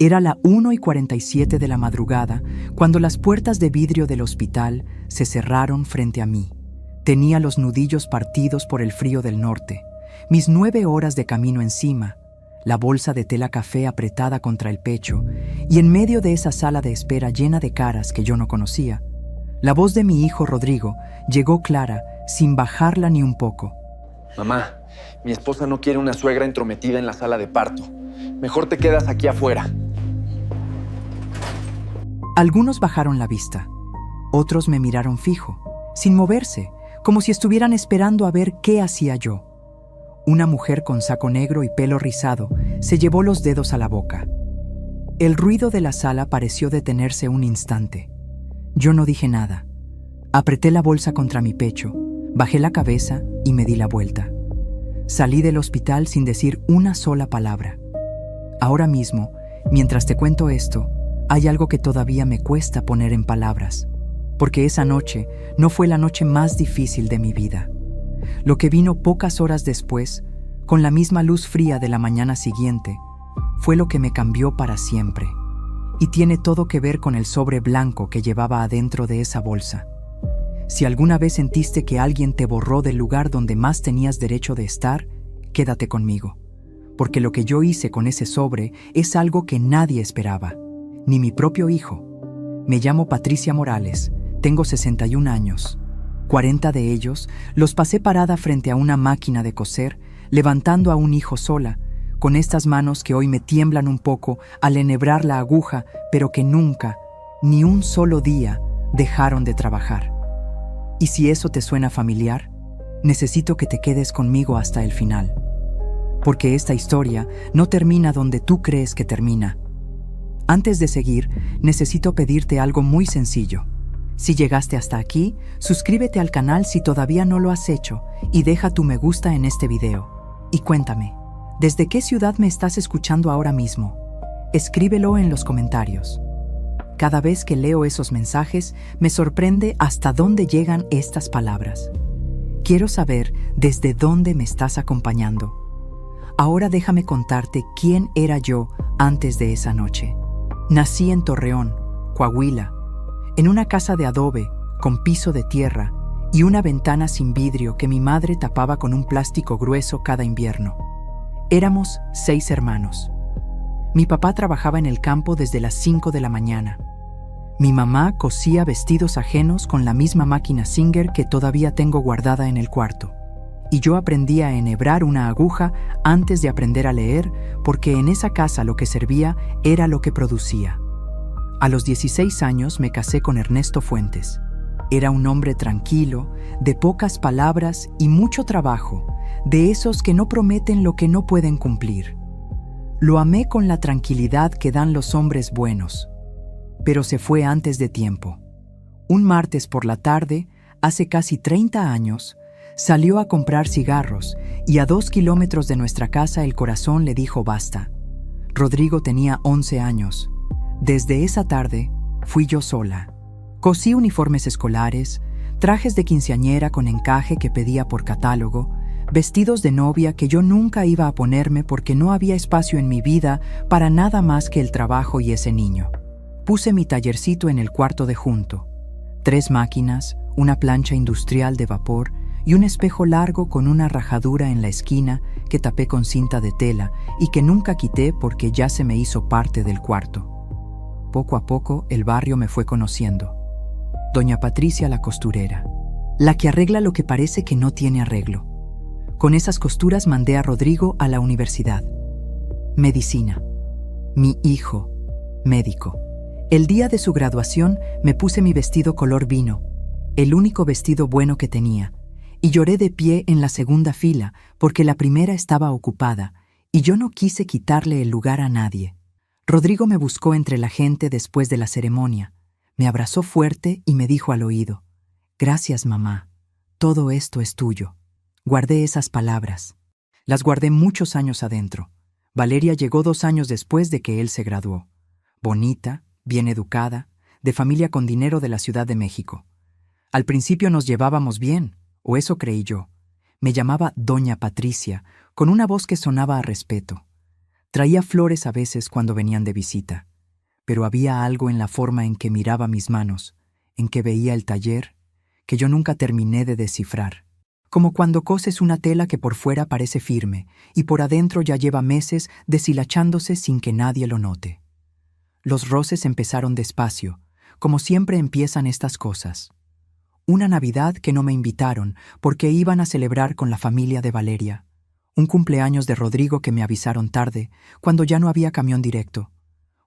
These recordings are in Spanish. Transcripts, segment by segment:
Era la 1:47 de la madrugada cuando las puertas de vidrio del hospital se cerraron frente a mí. Tenía los nudillos partidos por el frío del norte, mis 9 horas de camino encima, la bolsa de tela café apretada contra el pecho, y en medio de esa sala de espera llena de caras que yo no conocía, la voz de mi hijo Rodrigo llegó clara, sin bajarla ni un poco. Mamá, mi esposa no quiere una suegra entrometida en la sala de parto. Mejor te quedas aquí afuera. Algunos bajaron la vista, otros me miraron fijo, sin moverse, como si estuvieran esperando a ver qué hacía yo. Una mujer con saco negro y pelo rizado se llevó los dedos a la boca. El ruido de la sala pareció detenerse un instante. Yo no dije nada. Apreté la bolsa contra mi pecho, bajé la cabeza y me di la vuelta. Salí del hospital sin decir una sola palabra. Ahora mismo, mientras te cuento esto, hay algo que todavía me cuesta poner en palabras, porque esa noche no fue la noche más difícil de mi vida. Lo que vino pocas horas después, con la misma luz fría de la mañana siguiente, fue lo que me cambió para siempre. Y tiene todo que ver con el sobre blanco que llevaba adentro de esa bolsa. Si alguna vez sentiste que alguien te borró del lugar donde más tenías derecho de estar, quédate conmigo, porque lo que yo hice con ese sobre es algo que nadie esperaba, ni mi propio hijo. Me llamo Patricia Morales, tengo 61 años. 40 de ellos los pasé parada frente a una máquina de coser, levantando a un hijo sola, con estas manos que hoy me tiemblan un poco al enhebrar la aguja, pero que nunca, ni un solo día, dejaron de trabajar. Y si eso te suena familiar, necesito que te quedes conmigo hasta el final. Porque esta historia no termina donde tú crees que termina. Antes de seguir, necesito pedirte algo muy sencillo. Si llegaste hasta aquí, suscríbete al canal si todavía no lo has hecho y deja tu me gusta en este video. Y cuéntame, ¿desde qué ciudad me estás escuchando ahora mismo? Escríbelo en los comentarios. Cada vez que leo esos mensajes, me sorprende hasta dónde llegan estas palabras. Quiero saber desde dónde me estás acompañando. Ahora déjame contarte quién era yo antes de esa noche. Nací en Torreón, Coahuila, en una casa de adobe, con piso de tierra y una ventana sin vidrio que mi madre tapaba con un plástico grueso cada invierno. Éramos 6 hermanos. Mi papá trabajaba en el campo desde las 5 de la mañana. Mi mamá cosía vestidos ajenos con la misma máquina Singer que todavía tengo guardada en el cuarto. Y yo aprendí a enhebrar una aguja antes de aprender a leer, porque en esa casa lo que servía era lo que producía. A los 16 años me casé con Ernesto Fuentes. Era un hombre tranquilo, de pocas palabras y mucho trabajo, de esos que no prometen lo que no pueden cumplir. Lo amé con la tranquilidad que dan los hombres buenos, pero se fue antes de tiempo. Un martes por la tarde, hace casi 30 años, salió a comprar cigarros y a 2 kilómetros de nuestra casa el corazón le dijo basta. Rodrigo tenía 11 años. Desde esa tarde, fui yo sola. Cosí uniformes escolares, trajes de quinceañera con encaje que pedía por catálogo, vestidos de novia que yo nunca iba a ponerme porque no había espacio en mi vida para nada más que el trabajo y ese niño. Puse mi tallercito en el cuarto de junto. 3 máquinas, una plancha industrial de vapor y un espejo largo con una rajadura en la esquina que tapé con cinta de tela y que nunca quité porque ya se me hizo parte del cuarto. Poco a poco el barrio me fue conociendo. Doña Patricia la costurera, la que arregla lo que parece que no tiene arreglo. Con esas costuras mandé a Rodrigo a la universidad. Medicina. Mi hijo, médico. El día de su graduación me puse mi vestido color vino, el único vestido bueno que tenía, y lloré de pie en la segunda fila porque la primera estaba ocupada y yo no quise quitarle el lugar a nadie. Rodrigo me buscó entre la gente después de la ceremonia, me abrazó fuerte y me dijo al oído: «Gracias, mamá, todo esto es tuyo». Guardé esas palabras. Las guardé muchos años adentro. Valeria llegó 2 años después de que él se graduó. Bonita, bien educada, de familia con dinero de la Ciudad de México. Al principio nos llevábamos bien, o eso creí yo. Me llamaba Doña Patricia, con una voz que sonaba a respeto. Traía flores a veces cuando venían de visita, pero había algo en la forma en que miraba mis manos, en que veía el taller, que yo nunca terminé de descifrar. Como cuando coses una tela que por fuera parece firme y por adentro ya lleva meses deshilachándose sin que nadie lo note. Los roces empezaron despacio, como siempre empiezan estas cosas. Una Navidad que no me invitaron porque iban a celebrar con la familia de Valeria. Un cumpleaños de Rodrigo que me avisaron tarde, cuando ya no había camión directo.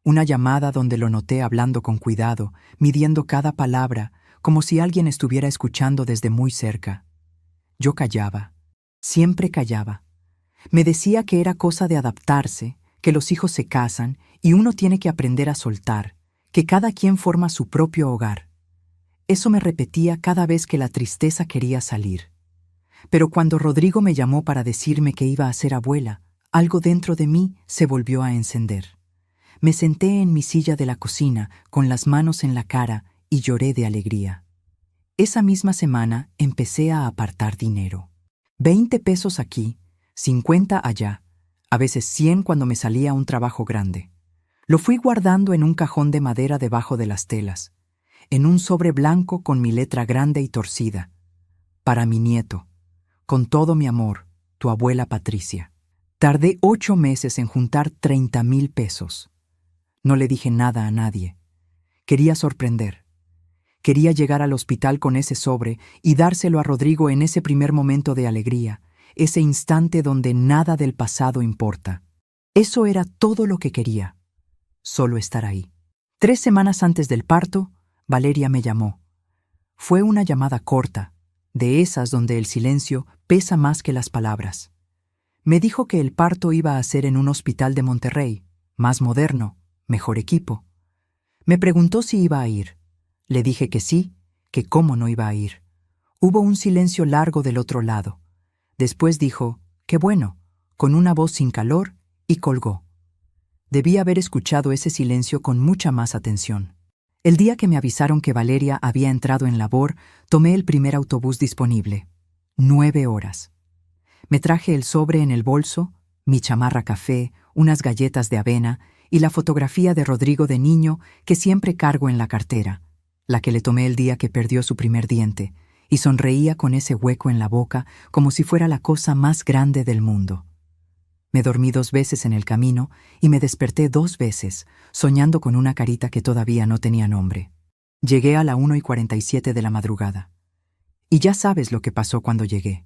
Una llamada donde lo noté hablando con cuidado, midiendo cada palabra, como si alguien estuviera escuchando desde muy cerca. Yo callaba, siempre callaba. Me decía que era cosa de adaptarse, que los hijos se casan y uno tiene que aprender a soltar, que cada quien forma su propio hogar. Eso me repetía cada vez que la tristeza quería salir. Pero cuando Rodrigo me llamó para decirme que iba a ser abuela, algo dentro de mí se volvió a encender. Me senté en mi silla de la cocina, con las manos en la cara, y lloré de alegría. Esa misma semana empecé a apartar dinero. 20 pesos aquí, 50 allá, a veces 100 cuando me salía un trabajo grande. Lo fui guardando en un cajón de madera debajo de las telas, en un sobre blanco con mi letra grande y torcida. Para mi nieto, con todo mi amor, tu abuela Patricia. Tardé 8 meses en juntar 30,000 pesos. No le dije nada a nadie. Quería sorprender. Quería llegar al hospital con ese sobre y dárselo a Rodrigo en ese primer momento de alegría, ese instante donde nada del pasado importa. Eso era todo lo que quería, solo estar ahí. 3 semanas antes del parto, Valeria me llamó. Fue una llamada corta, de esas donde el silencio pesa más que las palabras. Me dijo que el parto iba a ser en un hospital de Monterrey, más moderno, mejor equipo. Me preguntó si iba a ir. Le dije que sí, que cómo no iba a ir. Hubo un silencio largo del otro lado. Después dijo, qué bueno, con una voz sin calor, y colgó. Debí haber escuchado ese silencio con mucha más atención. El día que me avisaron que Valeria había entrado en labor, tomé el primer autobús disponible. 9 horas. Me traje el sobre en el bolso, mi chamarra café, unas galletas de avena y la fotografía de Rodrigo de niño que siempre cargo en la cartera, la que le tomé el día que perdió su primer diente, y sonreía con ese hueco en la boca como si fuera la cosa más grande del mundo. Me dormí 2 veces en el camino y me desperté 2 veces, soñando con una carita que todavía no tenía nombre. Llegué a la 1:47 de la madrugada. Y ya sabes lo que pasó cuando llegué.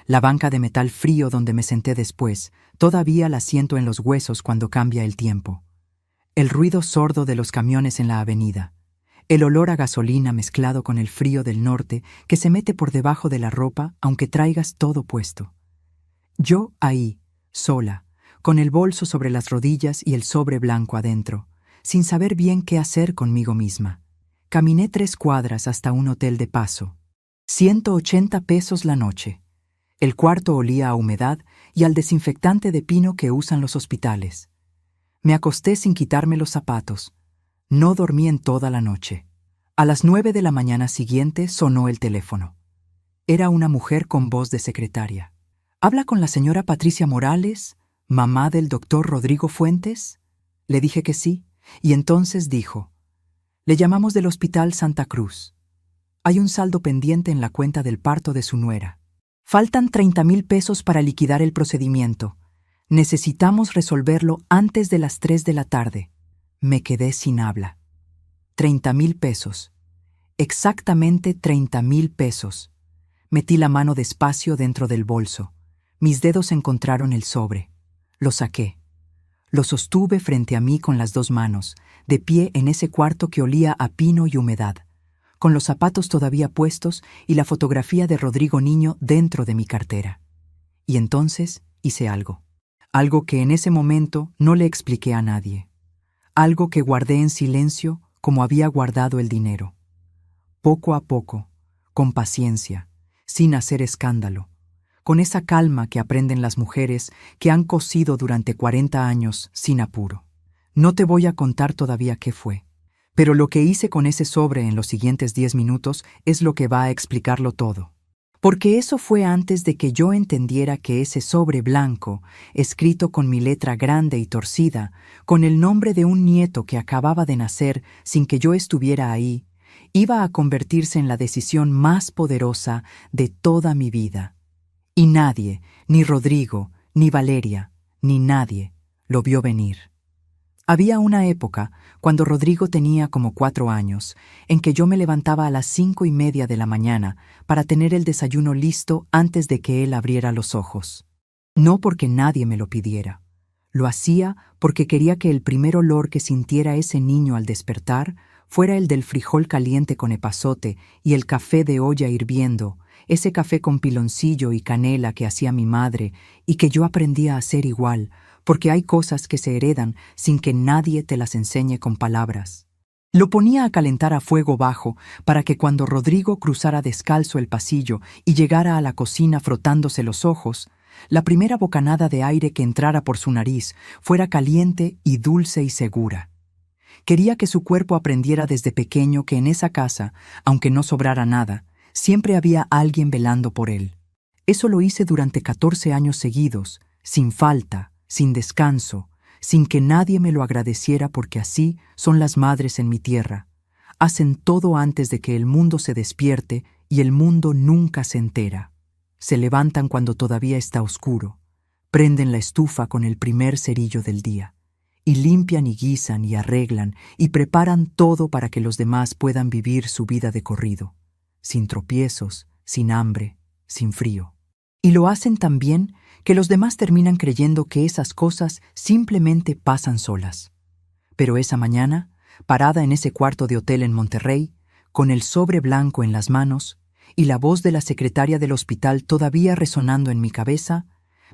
La banca de metal frío donde me senté después, todavía la siento en los huesos cuando cambia el tiempo. El ruido sordo de los camiones en la avenida. El olor a gasolina mezclado con el frío del norte que se mete por debajo de la ropa aunque traigas todo puesto. Yo ahí, sola, con el bolso sobre las rodillas y el sobre blanco adentro, sin saber bien qué hacer conmigo misma. Caminé 3 cuadras hasta un hotel de paso. 180 pesos la noche. El cuarto olía a humedad y al desinfectante de pino que usan los hospitales. Me acosté sin quitarme los zapatos. No dormí en toda la noche. A las 9 de la mañana siguiente sonó el teléfono. Era una mujer con voz de secretaria. ¿Habla con la señora Patricia Morales, mamá del doctor Rodrigo Fuentes? Le dije que sí, y entonces dijo, le llamamos del Hospital Santa Cruz. Hay un saldo pendiente en la cuenta del parto de su nuera. Faltan 30,000 pesos para liquidar el procedimiento. Necesitamos resolverlo antes de las 3 de la tarde. Me quedé sin habla. 30,000 pesos. Exactamente 30,000 pesos. Metí la mano despacio dentro del bolso. Mis dedos encontraron el sobre. Lo saqué. Lo sostuve frente a mí con las 2 manos, de pie en ese cuarto que olía a pino y humedad, con los zapatos todavía puestos y la fotografía de Rodrigo niño dentro de mi cartera. Y entonces hice algo. Algo que en ese momento no le expliqué a nadie. Algo que guardé en silencio como había guardado el dinero. Poco a poco, con paciencia, sin hacer escándalo, con esa calma que aprenden las mujeres que han cosido durante 40 años sin apuro. No te voy a contar todavía qué fue, pero lo que hice con ese sobre en los siguientes 10 minutos es lo que va a explicarlo todo. Porque eso fue antes de que yo entendiera que ese sobre blanco, escrito con mi letra grande y torcida, con el nombre de un nieto que acababa de nacer sin que yo estuviera ahí, iba a convertirse en la decisión más poderosa de toda mi vida. Y nadie, ni Rodrigo, ni Valeria, ni nadie, lo vio venir. Había una época, cuando Rodrigo tenía como 4 años, en que yo me levantaba a las 5:30 de la mañana para tener el desayuno listo antes de que él abriera los ojos. No porque nadie me lo pidiera. Lo hacía porque quería que el primer olor que sintiera ese niño al despertar fuera el del frijol caliente con epazote y el café de olla hirviendo, ese café con piloncillo y canela que hacía mi madre y que yo aprendí a hacer igual, porque hay cosas que se heredan sin que nadie te las enseñe con palabras. Lo ponía a calentar a fuego bajo para que cuando Rodrigo cruzara descalzo el pasillo y llegara a la cocina frotándose los ojos, la primera bocanada de aire que entrara por su nariz fuera caliente y dulce y segura. Quería que su cuerpo aprendiera desde pequeño que en esa casa, aunque no sobrara nada, siempre había alguien velando por él. Eso lo hice durante 14 años seguidos, sin falta, sin descanso, sin que nadie me lo agradeciera, porque así son las madres en mi tierra. Hacen todo antes de que el mundo se despierte y el mundo nunca se entera. Se levantan cuando todavía está oscuro, prenden la estufa con el primer cerillo del día, y limpian y guisan y arreglan y preparan todo para que los demás puedan vivir su vida de corrido, sin tropiezos, sin hambre, sin frío. Y lo hacen tan bien que los demás terminan creyendo que esas cosas simplemente pasan solas. Pero esa mañana, parada en ese cuarto de hotel en Monterrey, con el sobre blanco en las manos y la voz de la secretaria del hospital todavía resonando en mi cabeza,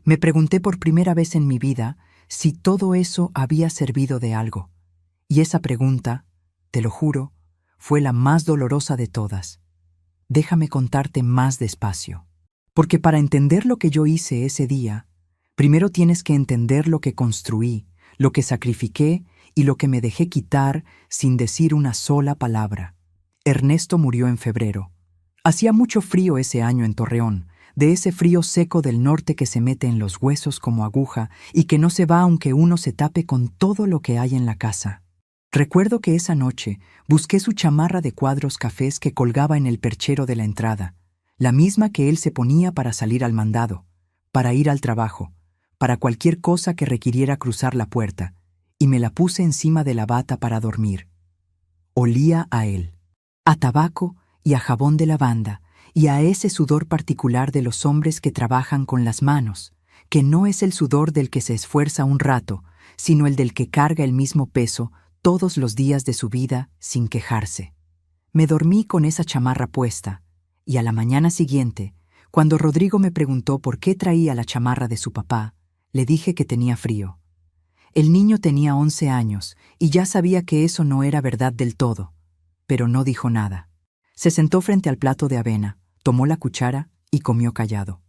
me pregunté por primera vez en mi vida si todo eso había servido de algo. Y esa pregunta, te lo juro, fue la más dolorosa de todas. Déjame contarte más despacio. Porque para entender lo que yo hice ese día, primero tienes que entender lo que construí, lo que sacrifiqué y lo que me dejé quitar sin decir una sola palabra. Ernesto murió en febrero. Hacía mucho frío ese año en Torreón, de ese frío seco del norte que se mete en los huesos como aguja y que no se va aunque uno se tape con todo lo que hay en la casa. Recuerdo que esa noche busqué su chamarra de cuadros cafés que colgaba en el perchero de la entrada, la misma que él se ponía para salir al mandado, para ir al trabajo, para cualquier cosa que requiriera cruzar la puerta, y me la puse encima de la bata para dormir. Olía a él, a tabaco y a jabón de lavanda, y a ese sudor particular de los hombres que trabajan con las manos, que no es el sudor del que se esfuerza un rato, sino el del que carga el mismo peso todos los días de su vida sin quejarse. Me dormí con esa chamarra puesta, y a la mañana siguiente, cuando Rodrigo me preguntó por qué traía la chamarra de su papá, le dije que tenía frío. El niño tenía 11 años y ya sabía que eso no era verdad del todo, pero no dijo nada. Se sentó frente al plato de avena, tomó la cuchara y comió callado.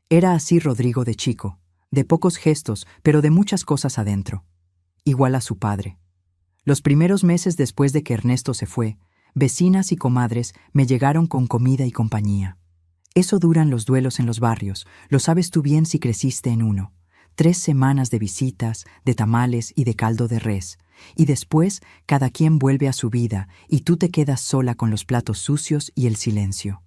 Era así Rodrigo de chico, de pocos gestos, pero de muchas cosas adentro. Igual a su padre. Los primeros meses después de que Ernesto se fue, vecinas y comadres me llegaron con comida y compañía. Eso duran los duelos en los barrios, lo sabes tú bien si creciste en uno. 3 semanas de visitas, de tamales y de caldo de res, y después cada quien vuelve a su vida y tú te quedas sola con los platos sucios y el silencio.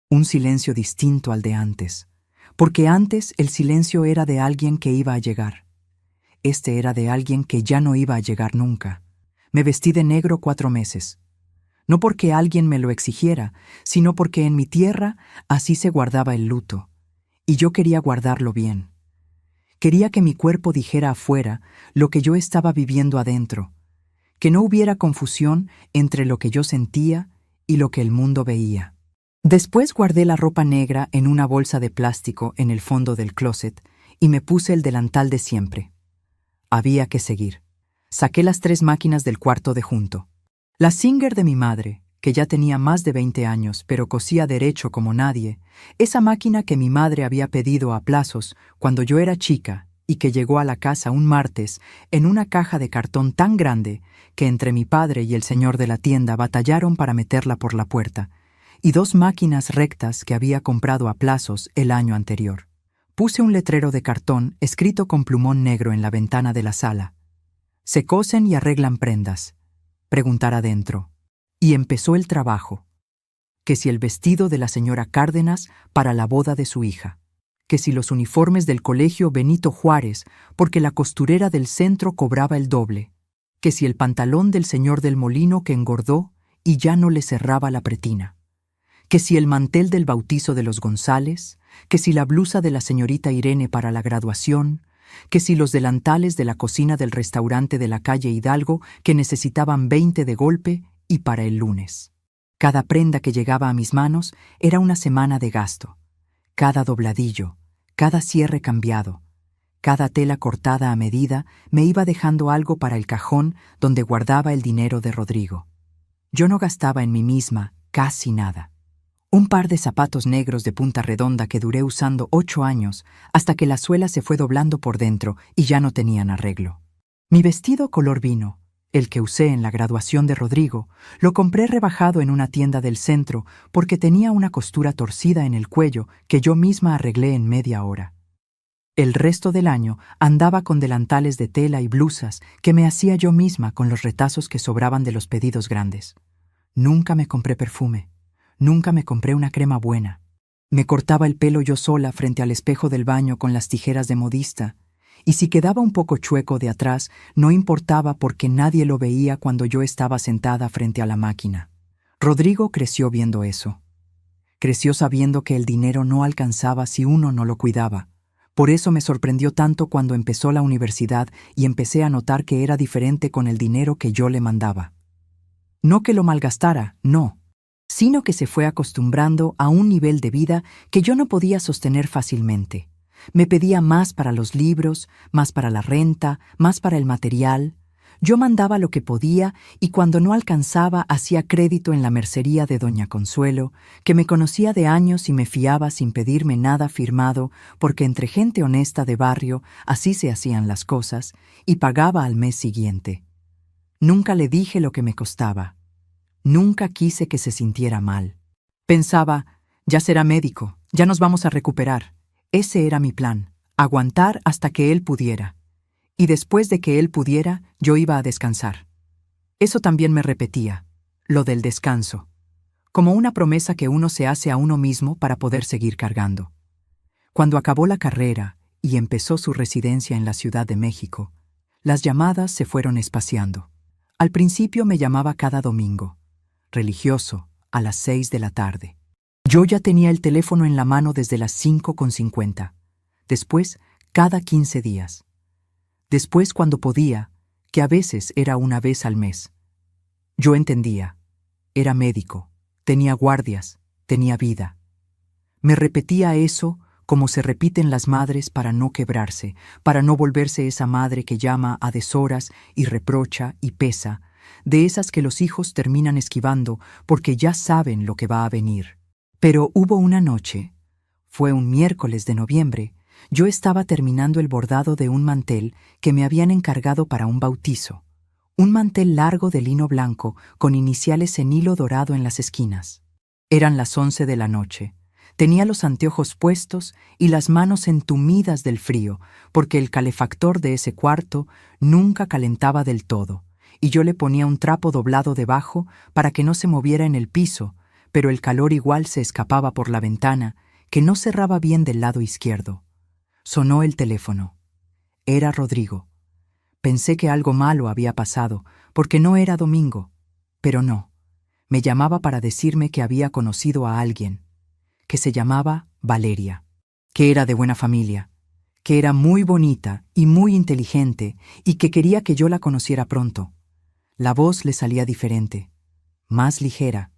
Un silencio distinto al de antes, porque antes el silencio era de alguien que iba a llegar. Este era de alguien que ya no iba a llegar nunca. Me vestí de negro 4 meses. No porque alguien me lo exigiera, sino porque en mi tierra así se guardaba el luto, y yo quería guardarlo bien. Quería que mi cuerpo dijera afuera lo que yo estaba viviendo adentro, que no hubiera confusión entre lo que yo sentía y lo que el mundo veía. Después guardé la ropa negra en una bolsa de plástico en el fondo del closet y me puse el delantal de siempre. Había que seguir. Saqué las 3 máquinas del cuarto de junto. La Singer de mi madre, que ya tenía más de 20 años, pero cosía derecho como nadie, esa máquina que mi madre había pedido a plazos cuando yo era chica y que llegó a la casa un martes en una caja de cartón tan grande que entre mi padre y el señor de la tienda batallaron para meterla por la puerta, y 2 máquinas rectas que había comprado a plazos el año anterior. Puse un letrero de cartón escrito con plumón negro en la ventana de la sala. Se cosen y arreglan prendas. Preguntar adentro. Y empezó el trabajo. Que si el vestido de la señora Cárdenas para la boda de su hija. Que si los uniformes del colegio Benito Juárez, porque la costurera del centro cobraba el doble. Que si el pantalón del señor del molino que engordó y ya no le cerraba la pretina. Que si el mantel del bautizo de los González, que si la blusa de la señorita Irene para la graduación, que si los delantales de la cocina del restaurante de la calle Hidalgo que necesitaban 20 de golpe y para el lunes. Cada prenda que llegaba a mis manos era una semana de gasto. Cada dobladillo, cada cierre cambiado, cada tela cortada a medida me iba dejando algo para el cajón donde guardaba el dinero de Rodrigo. Yo no gastaba en mí misma casi nada. Un par de zapatos negros de punta redonda que duré usando 8 años hasta que la suela se fue doblando por dentro y ya no tenían arreglo. Mi vestido color vino, el que usé en la graduación de Rodrigo, lo compré rebajado en una tienda del centro porque tenía una costura torcida en el cuello que yo misma arreglé en media hora. El resto del año andaba con delantales de tela y blusas que me hacía yo misma con los retazos que sobraban de los pedidos grandes. Nunca me compré perfume. Nunca me compré una crema buena. Me cortaba el pelo yo sola frente al espejo del baño con las tijeras de modista, y si quedaba un poco chueco de atrás, no importaba porque nadie lo veía cuando yo estaba sentada frente a la máquina. Rodrigo creció viendo eso. Creció sabiendo que el dinero no alcanzaba si uno no lo cuidaba. Por eso me sorprendió tanto cuando empezó la universidad y empecé a notar que era diferente con el dinero que yo le mandaba. No que lo malgastara, no, sino que se fue acostumbrando a un nivel de vida que yo no podía sostener fácilmente. Me pedía más para los libros, más para la renta, más para el material. Yo mandaba lo que podía y cuando no alcanzaba hacía crédito en la mercería de doña Consuelo, que me conocía de años y me fiaba sin pedirme nada firmado, porque entre gente honesta de barrio así se hacían las cosas, y pagaba al mes siguiente. Nunca le dije lo que me costaba. Nunca quise que se sintiera mal. Pensaba, ya será médico, ya nos vamos a recuperar. Ese era mi plan, aguantar hasta que él pudiera. Y después de que él pudiera, yo iba a descansar. Eso también me repetía, lo del descanso, como una promesa que uno se hace a uno mismo para poder seguir cargando. Cuando acabó la carrera y empezó su residencia en la Ciudad de México, las llamadas se fueron espaciando. Al principio me llamaba cada domingo, religioso, a las 6 de la tarde. Yo ya tenía el teléfono en la mano desde las 5:50. Después, cada 15 días. Después, cuando podía, que a veces era una vez al mes. Yo entendía. Era médico, tenía guardias, tenía vida. Me repetía eso como se repiten las madres para no quebrarse, para no volverse esa madre que llama a deshoras y reprocha y pesa, de esas que los hijos terminan esquivando porque ya saben lo que va a venir. Pero hubo una noche, fue un miércoles de noviembre, yo estaba terminando el bordado de un mantel que me habían encargado para un bautizo. Un mantel largo de lino blanco con iniciales en hilo dorado en las esquinas. Eran las 11 de la noche. Tenía los anteojos puestos y las manos entumidas del frío, porque el calefactor de ese cuarto nunca calentaba del todo, y yo le ponía un trapo doblado debajo para que no se moviera en el piso, pero el calor igual se escapaba por la ventana, que no cerraba bien del lado izquierdo. Sonó el teléfono. Era Rodrigo. Pensé que algo malo había pasado, porque no era domingo, pero no. Me llamaba para decirme que había conocido a alguien, que se llamaba Valeria, que era de buena familia, que era muy bonita y muy inteligente y que quería que yo la conociera pronto. La voz le salía diferente, más ligera,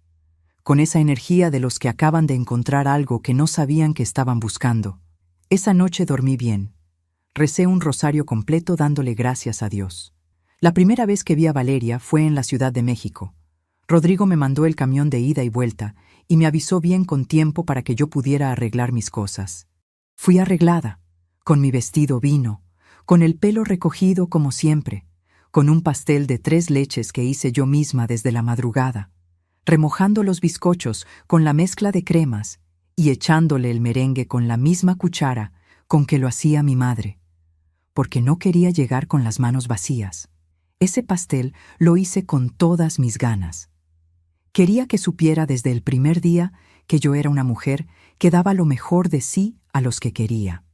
con esa energía de los que acaban de encontrar algo que no sabían que estaban buscando. Esa noche dormí bien. Recé un rosario completo dándole gracias a Dios. La primera vez que vi a Valeria fue en la Ciudad de México. Rodrigo me mandó el camión de ida y vuelta y me avisó bien con tiempo para que yo pudiera arreglar mis cosas. Fui arreglada, con mi vestido vino, con el pelo recogido como siempre, con un pastel de 3 leches que hice yo misma desde la madrugada. remojando los bizcochos con la mezcla de cremas y echándole el merengue con la misma cuchara con que lo hacía mi madre, porque no quería llegar con las manos vacías. Ese pastel lo hice con todas mis ganas. Quería que supiera desde el primer día que yo era una mujer que daba lo mejor de sí a los que quería.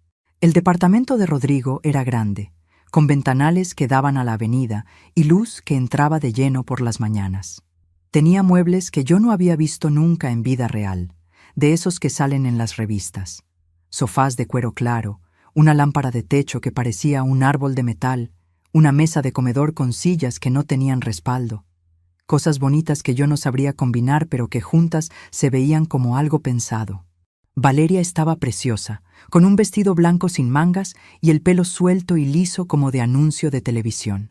El departamento de Rodrigo era grande, con ventanales que daban a la avenida y luz que entraba de lleno por las mañanas. Tenía muebles que yo no había visto nunca en vida real, de esos que salen en las revistas. Sofás de cuero claro, una lámpara de techo que parecía un árbol de metal, una mesa de comedor con sillas que no tenían respaldo. Cosas bonitas que yo no sabría combinar, pero que juntas se veían como algo pensado. Valeria estaba preciosa, con un vestido blanco sin mangas y el pelo suelto y liso como de anuncio de televisión.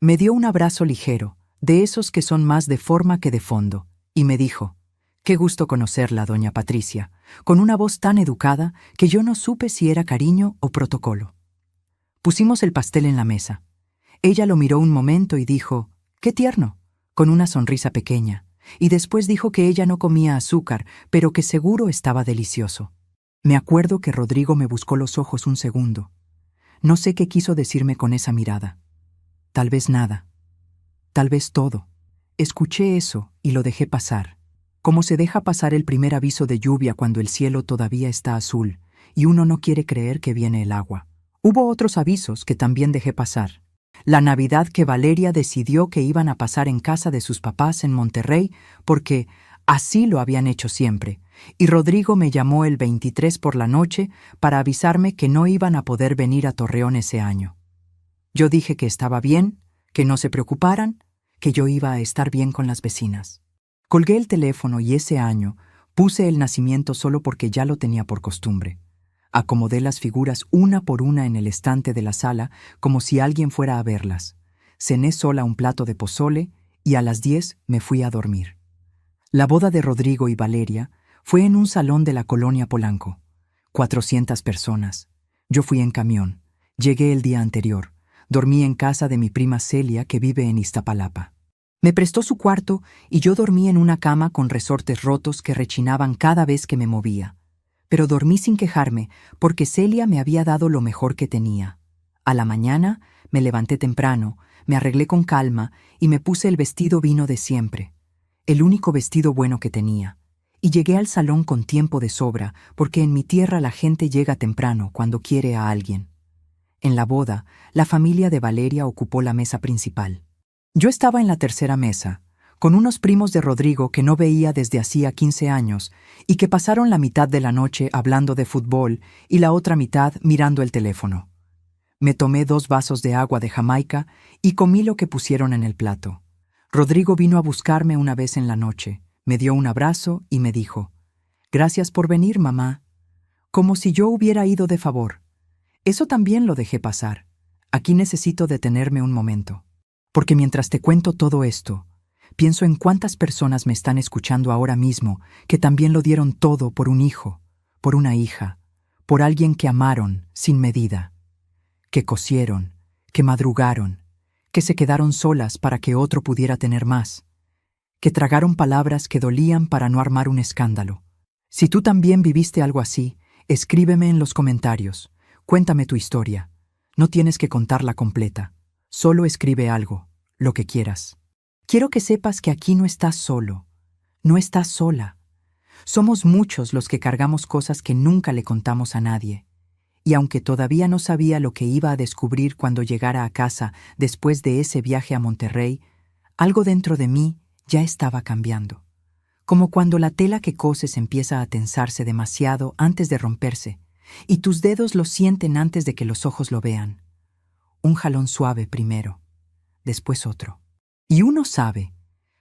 Me dio un abrazo ligero, de esos que son más de forma que de fondo, y me dijo: «Qué gusto conocerla, doña Patricia», con una voz tan educada que yo no supe si era cariño o protocolo. Pusimos el pastel en la mesa. Ella lo miró un momento y dijo: «Qué tierno», con una sonrisa pequeña, y después dijo que ella no comía azúcar, pero que seguro estaba delicioso. Me acuerdo que Rodrigo me buscó los ojos un segundo. No sé qué quiso decirme con esa mirada. Tal vez nada. Tal vez todo. Escuché eso y lo dejé pasar, como se deja pasar el primer aviso de lluvia cuando el cielo todavía está azul y uno no quiere creer que viene el agua. Hubo otros avisos que también dejé pasar. La Navidad que Valeria decidió que iban a pasar en casa de sus papás en Monterrey porque así lo habían hecho siempre, y Rodrigo me llamó el 23 por la noche para avisarme que no iban a poder venir a Torreón ese año. Yo dije que estaba bien, que no se preocuparan, que yo iba a estar bien con las vecinas. Colgué el teléfono y ese año puse el nacimiento solo porque ya lo tenía por costumbre. Acomodé las figuras una por una en el estante de la sala como si alguien fuera a verlas. Cené sola un plato de pozole y a las 10 me fui a dormir. La boda de Rodrigo y Valeria fue en un salón de la colonia Polanco. 400 personas. Yo fui en camión. Llegué el día anterior. Dormí en casa de mi prima Celia, que vive en Iztapalapa. Me prestó su cuarto y yo dormí en una cama con resortes rotos que rechinaban cada vez que me movía. Pero dormí sin quejarme porque Celia me había dado lo mejor que tenía. A la mañana me levanté temprano, me arreglé con calma y me puse el vestido vino de siempre, el único vestido bueno que tenía. Y llegué al salón con tiempo de sobra porque en mi tierra la gente llega temprano cuando quiere a alguien. En la boda, la familia de Valeria ocupó la mesa principal. Yo estaba en la tercera mesa, con unos primos de Rodrigo que no veía desde hacía 15 años y que pasaron la mitad de la noche hablando de fútbol y la otra mitad mirando el teléfono. Me tomé 2 vasos de agua de Jamaica y comí lo que pusieron en el plato. Rodrigo vino a buscarme una vez en la noche, me dio un abrazo y me dijo: «Gracias por venir, mamá», como si yo hubiera ido de favor. Eso también lo dejé pasar. Aquí necesito detenerme un momento, porque mientras te cuento todo esto, pienso en cuántas personas me están escuchando ahora mismo que también lo dieron todo por un hijo, por una hija, por alguien que amaron sin medida, que cosieron, que madrugaron, que se quedaron solas para que otro pudiera tener más, que tragaron palabras que dolían para no armar un escándalo. Si tú también viviste algo así, escríbeme en los comentarios. Cuéntame tu historia. No tienes que contarla completa. Solo escribe algo, lo que quieras. Quiero que sepas que aquí no estás solo. No estás sola. Somos muchos los que cargamos cosas que nunca le contamos a nadie. Y aunque todavía no sabía lo que iba a descubrir cuando llegara a casa después de ese viaje a Monterrey, algo dentro de mí ya estaba cambiando. Como cuando la tela que coses empieza a tensarse demasiado antes de romperse, y tus dedos lo sienten antes de que los ojos lo vean. Un jalón suave primero, después otro. Y uno sabe,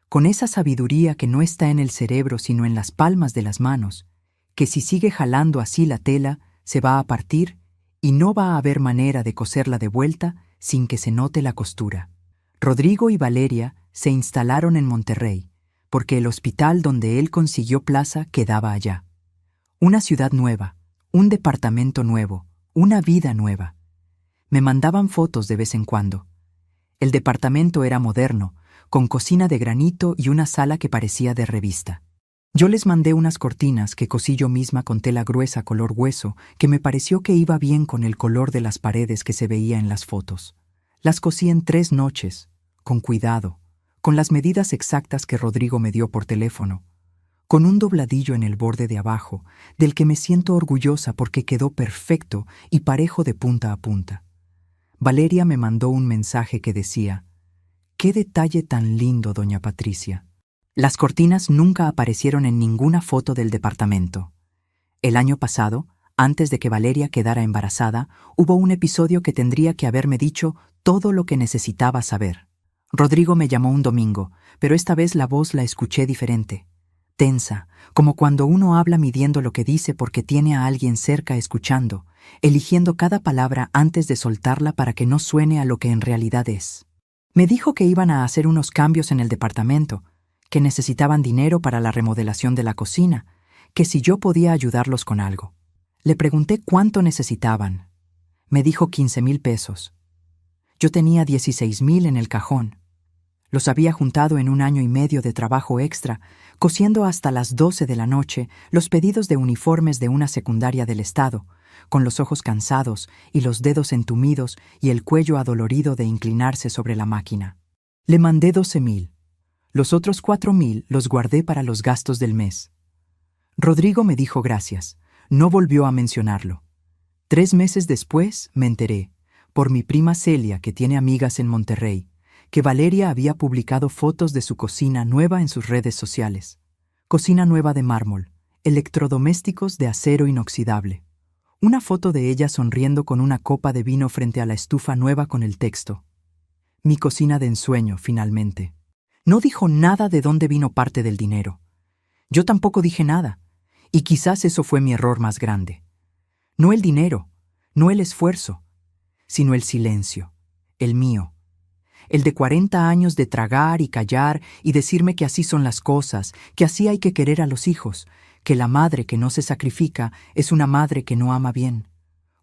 con esa sabiduría que no está en el cerebro sino en las palmas de las manos, que si sigue jalando así la tela, se va a partir y no va a haber manera de coserla de vuelta sin que se note la costura. Rodrigo y Valeria se instalaron en Monterrey, porque el hospital donde él consiguió plaza quedaba allá. Una ciudad nueva, un departamento nuevo, una vida nueva. Me mandaban fotos de vez en cuando. El departamento era moderno, con cocina de granito y una sala que parecía de revista. Yo les mandé unas cortinas que cosí yo misma con tela gruesa color hueso, que me pareció que iba bien con el color de las paredes que se veía en las fotos. Las cosí en 3 noches, con cuidado, con las medidas exactas que Rodrigo me dio por teléfono, con un dobladillo en el borde de abajo, del que me siento orgullosa porque quedó perfecto y parejo de punta a punta. Valeria me mandó un mensaje que decía: «¡Qué detalle tan lindo, doña Patricia!». Las cortinas nunca aparecieron en ninguna foto del departamento. El año pasado, antes de que Valeria quedara embarazada, hubo un episodio que tendría que haberme dicho todo lo que necesitaba saber. Rodrigo me llamó un domingo, pero esta vez la voz la escuché diferente. Tensa, como cuando uno habla midiendo lo que dice porque tiene a alguien cerca escuchando, eligiendo cada palabra antes de soltarla para que no suene a lo que en realidad es. Me dijo que iban a hacer unos cambios en el departamento, que necesitaban dinero para la remodelación de la cocina, que si yo podía ayudarlos con algo. Le pregunté cuánto necesitaban. Me dijo 15,000 pesos. Yo tenía 16,000 en el cajón. Los había juntado en 1 año y medio de trabajo extra, cosiendo hasta las 12 de la noche los pedidos de uniformes de una secundaria del estado, con los ojos cansados y los dedos entumidos y el cuello adolorido de inclinarse sobre la máquina. Le mandé 12,000. Los otros 4,000 los guardé para los gastos del mes. Rodrigo me dijo gracias. No volvió a mencionarlo. 3 meses después me enteré, por mi prima Celia, que tiene amigas en Monterrey, que Valeria había publicado fotos de su cocina nueva en sus redes sociales. Cocina nueva de mármol, electrodomésticos de acero inoxidable. Una foto de ella sonriendo con una copa de vino frente a la estufa nueva con el texto: «Mi cocina de ensueño, finalmente». No dijo nada de dónde vino parte del dinero. Yo tampoco dije nada, y quizás eso fue mi error más grande. No el dinero, no el esfuerzo, sino el silencio, el mío. El de 40 años de tragar y callar y decirme que así son las cosas, que así hay que querer a los hijos, que la madre que no se sacrifica es una madre que no ama bien.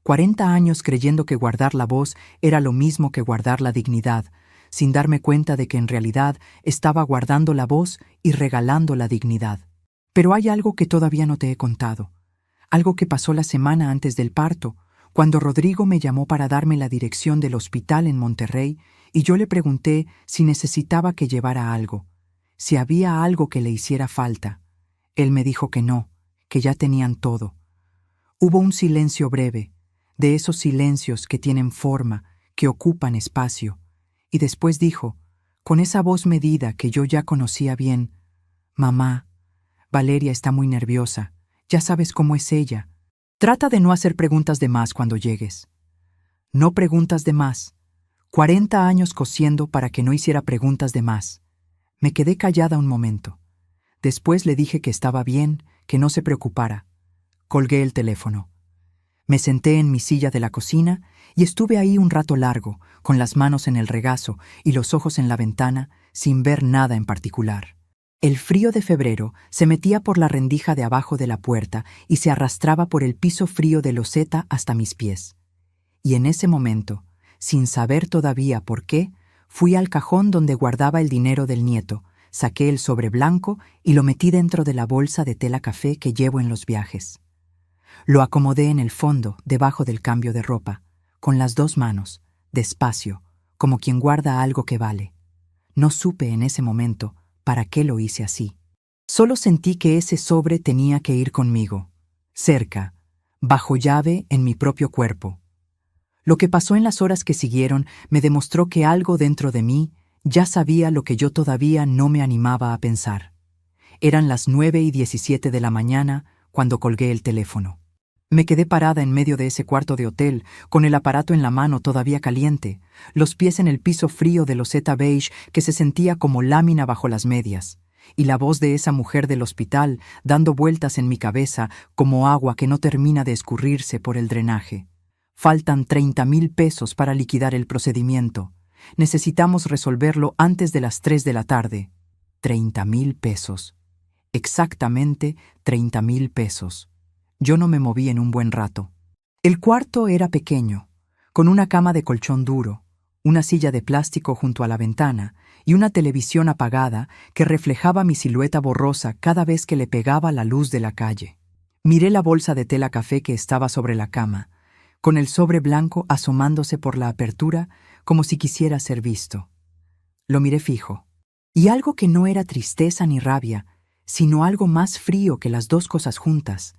40 años creyendo que guardar la voz era lo mismo que guardar la dignidad, sin darme cuenta de que en realidad estaba guardando la voz y regalando la dignidad. Pero hay algo que todavía no te he contado, algo que pasó la semana antes del parto, cuando Rodrigo me llamó para darme la dirección del hospital en Monterrey y yo le pregunté si necesitaba que llevara algo, si había algo que le hiciera falta. Él me dijo que no, que ya tenían todo. Hubo un silencio breve, de esos silencios que tienen forma, que ocupan espacio, y después dijo, con esa voz medida que yo ya conocía bien: «Mamá, Valeria está muy nerviosa, ya sabes cómo es ella. Trata de no hacer preguntas de más cuando llegues». No preguntas de más. 40 años cosiendo para que no hiciera preguntas de más. Me quedé callada un momento. Después le dije que estaba bien, que no se preocupara. Colgué el teléfono. Me senté en mi silla de la cocina y estuve ahí un rato largo, con las manos en el regazo y los ojos en la ventana, sin ver nada en particular. El frío de febrero se metía por la rendija de abajo de la puerta y se arrastraba por el piso frío de loseta hasta mis pies. Y en ese momento, sin saber todavía por qué, fui al cajón donde guardaba el dinero del nieto, saqué el sobre blanco y lo metí dentro de la bolsa de tela café que llevo en los viajes. Lo acomodé en el fondo, debajo del cambio de ropa, con las 2 manos, despacio, como quien guarda algo que vale. No supe en ese momento para qué lo hice así. Solo sentí que ese sobre tenía que ir conmigo, cerca, bajo llave en mi propio cuerpo. Lo que pasó en las horas que siguieron me demostró que algo dentro de mí ya sabía lo que yo todavía no me animaba a pensar. Eran las 9:17 de la mañana cuando colgué el teléfono. Me quedé parada en medio de ese cuarto de hotel, con el aparato en la mano todavía caliente, los pies en el piso frío de loseta beige que se sentía como lámina bajo las medias, y la voz de esa mujer del hospital dando vueltas en mi cabeza como agua que no termina de escurrirse por el drenaje. Faltan 30,000 pesos para liquidar el procedimiento. Necesitamos resolverlo antes de las 3 de la tarde. 30,000 pesos. Exactamente 30,000 pesos. Yo no me moví en un buen rato. El cuarto era pequeño, con una cama de colchón duro, una silla de plástico junto a la ventana y una televisión apagada que reflejaba mi silueta borrosa cada vez que le pegaba la luz de la calle. Miré la bolsa de tela café que estaba sobre la cama, con el sobre blanco asomándose por la apertura como si quisiera ser visto. Lo miré fijo, y algo que no era tristeza ni rabia, sino algo más frío que las dos cosas juntas,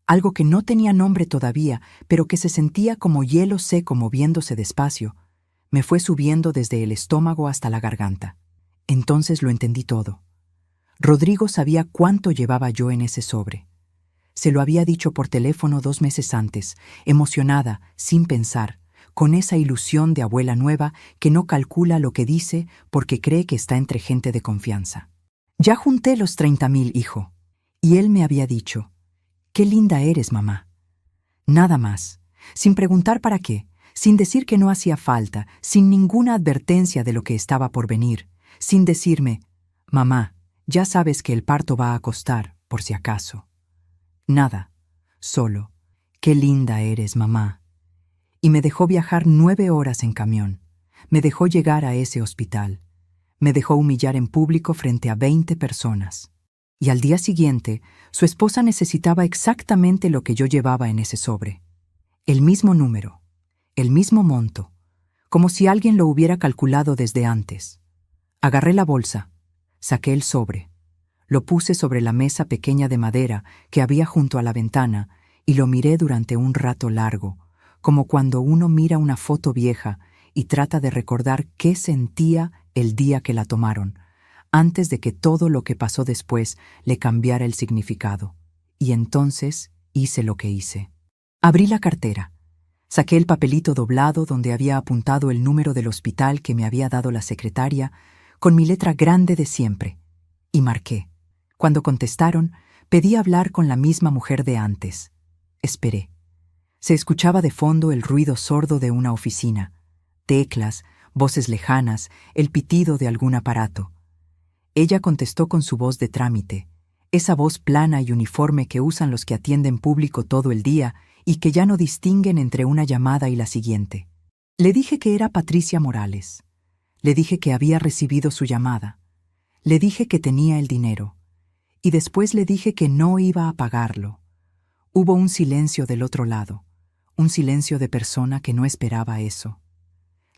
algo que no tenía nombre todavía, pero que se sentía como hielo seco moviéndose despacio, me fue subiendo desde el estómago hasta la garganta. Entonces lo entendí todo. Rodrigo sabía cuánto llevaba yo en ese sobre. Se lo había dicho por teléfono 2 meses antes, emocionada, sin pensar, con esa ilusión de abuela nueva que no calcula lo que dice porque cree que está entre gente de confianza. Ya junté los 30,000, hijo. Y él me había dicho, «Qué linda eres, mamá». Nada más, sin preguntar para qué, sin decir que no hacía falta, sin ninguna advertencia de lo que estaba por venir, sin decirme, «Mamá, ya sabes que el parto va a costar, por si acaso». Nada, solo, «Qué linda eres, mamá». Y me dejó viajar 9 horas en camión. Me dejó llegar a ese hospital. Me dejó humillar en público frente a 20 personas. Y al día siguiente, su esposa necesitaba exactamente lo que yo llevaba en ese sobre. El mismo número, el mismo monto, como si alguien lo hubiera calculado desde antes. Agarré la bolsa, saqué el sobre, lo puse sobre la mesa pequeña de madera que había junto a la ventana y lo miré durante un rato largo, como cuando uno mira una foto vieja y trata de recordar qué sentía el día que la tomaron, antes de que todo lo que pasó después le cambiara el significado. Y entonces hice lo que hice. Abrí la cartera. Saqué el papelito doblado donde había apuntado el número del hospital que me había dado la secretaria, con mi letra grande de siempre, y marqué. Cuando contestaron, pedí hablar con la misma mujer de antes. Esperé. Se escuchaba de fondo el ruido sordo de una oficina, teclas, voces lejanas, el pitido de algún aparato. Ella contestó con su voz de trámite, esa voz plana y uniforme que usan los que atienden público todo el día y que ya no distinguen entre una llamada y la siguiente. Le dije que era Patricia Morales. Le dije que había recibido su llamada. Le dije que tenía el dinero. Y después le dije que no iba a pagarlo. Hubo un silencio del otro lado, un silencio de persona que no esperaba eso.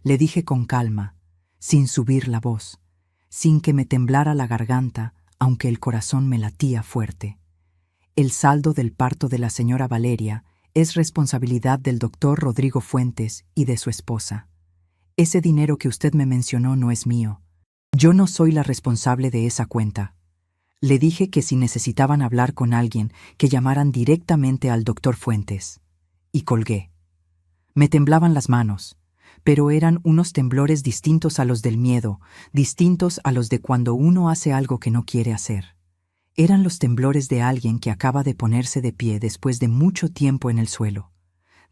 Le dije con calma, sin subir la voz, sin que me temblara la garganta, aunque el corazón me latía fuerte. El saldo del parto de la señora Valeria es responsabilidad del doctor Rodrigo Fuentes y de su esposa. Ese dinero que usted me mencionó no es mío. Yo no soy la responsable de esa cuenta. Le dije que si necesitaban hablar con alguien, que llamaran directamente al doctor Fuentes. Y colgué. Me temblaban las manos, pero eran unos temblores distintos a los del miedo, distintos a los de cuando uno hace algo que no quiere hacer. Eran los temblores de alguien que acaba de ponerse de pie después de mucho tiempo en el suelo,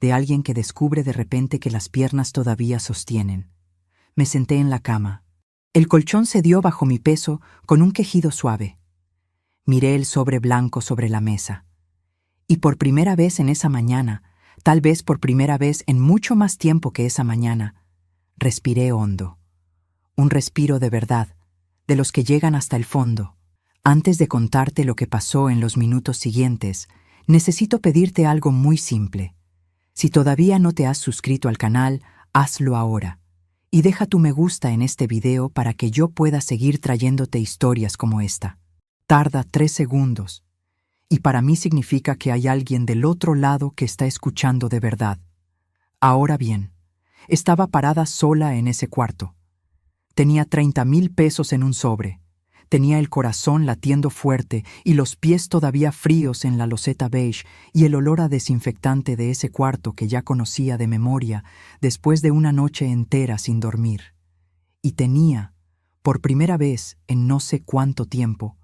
de alguien que descubre de repente que las piernas todavía sostienen. Me senté en la cama. El colchón cedió bajo mi peso con un quejido suave. Miré el sobre blanco sobre la mesa. Y por primera vez en esa mañana, tal vez por primera vez en mucho más tiempo que esa mañana, respiré hondo. Un respiro de verdad, de los que llegan hasta el fondo. Antes de contarte lo que pasó en los minutos siguientes, necesito pedirte algo muy simple. Si todavía no te has suscrito al canal, hazlo ahora. Y deja tu me gusta en este video para que yo pueda seguir trayéndote historias como esta. Tarda 3 segundos. Y para mí significa que hay alguien del otro lado que está escuchando de verdad. Ahora bien, estaba parada sola en ese cuarto. Tenía 30,000 pesos en un sobre. Tenía el corazón latiendo fuerte y los pies todavía fríos en la loseta beige y el olor a desinfectante de ese cuarto que ya conocía de memoria después de una noche entera sin dormir. Y tenía, por primera vez en no sé cuánto tiempo,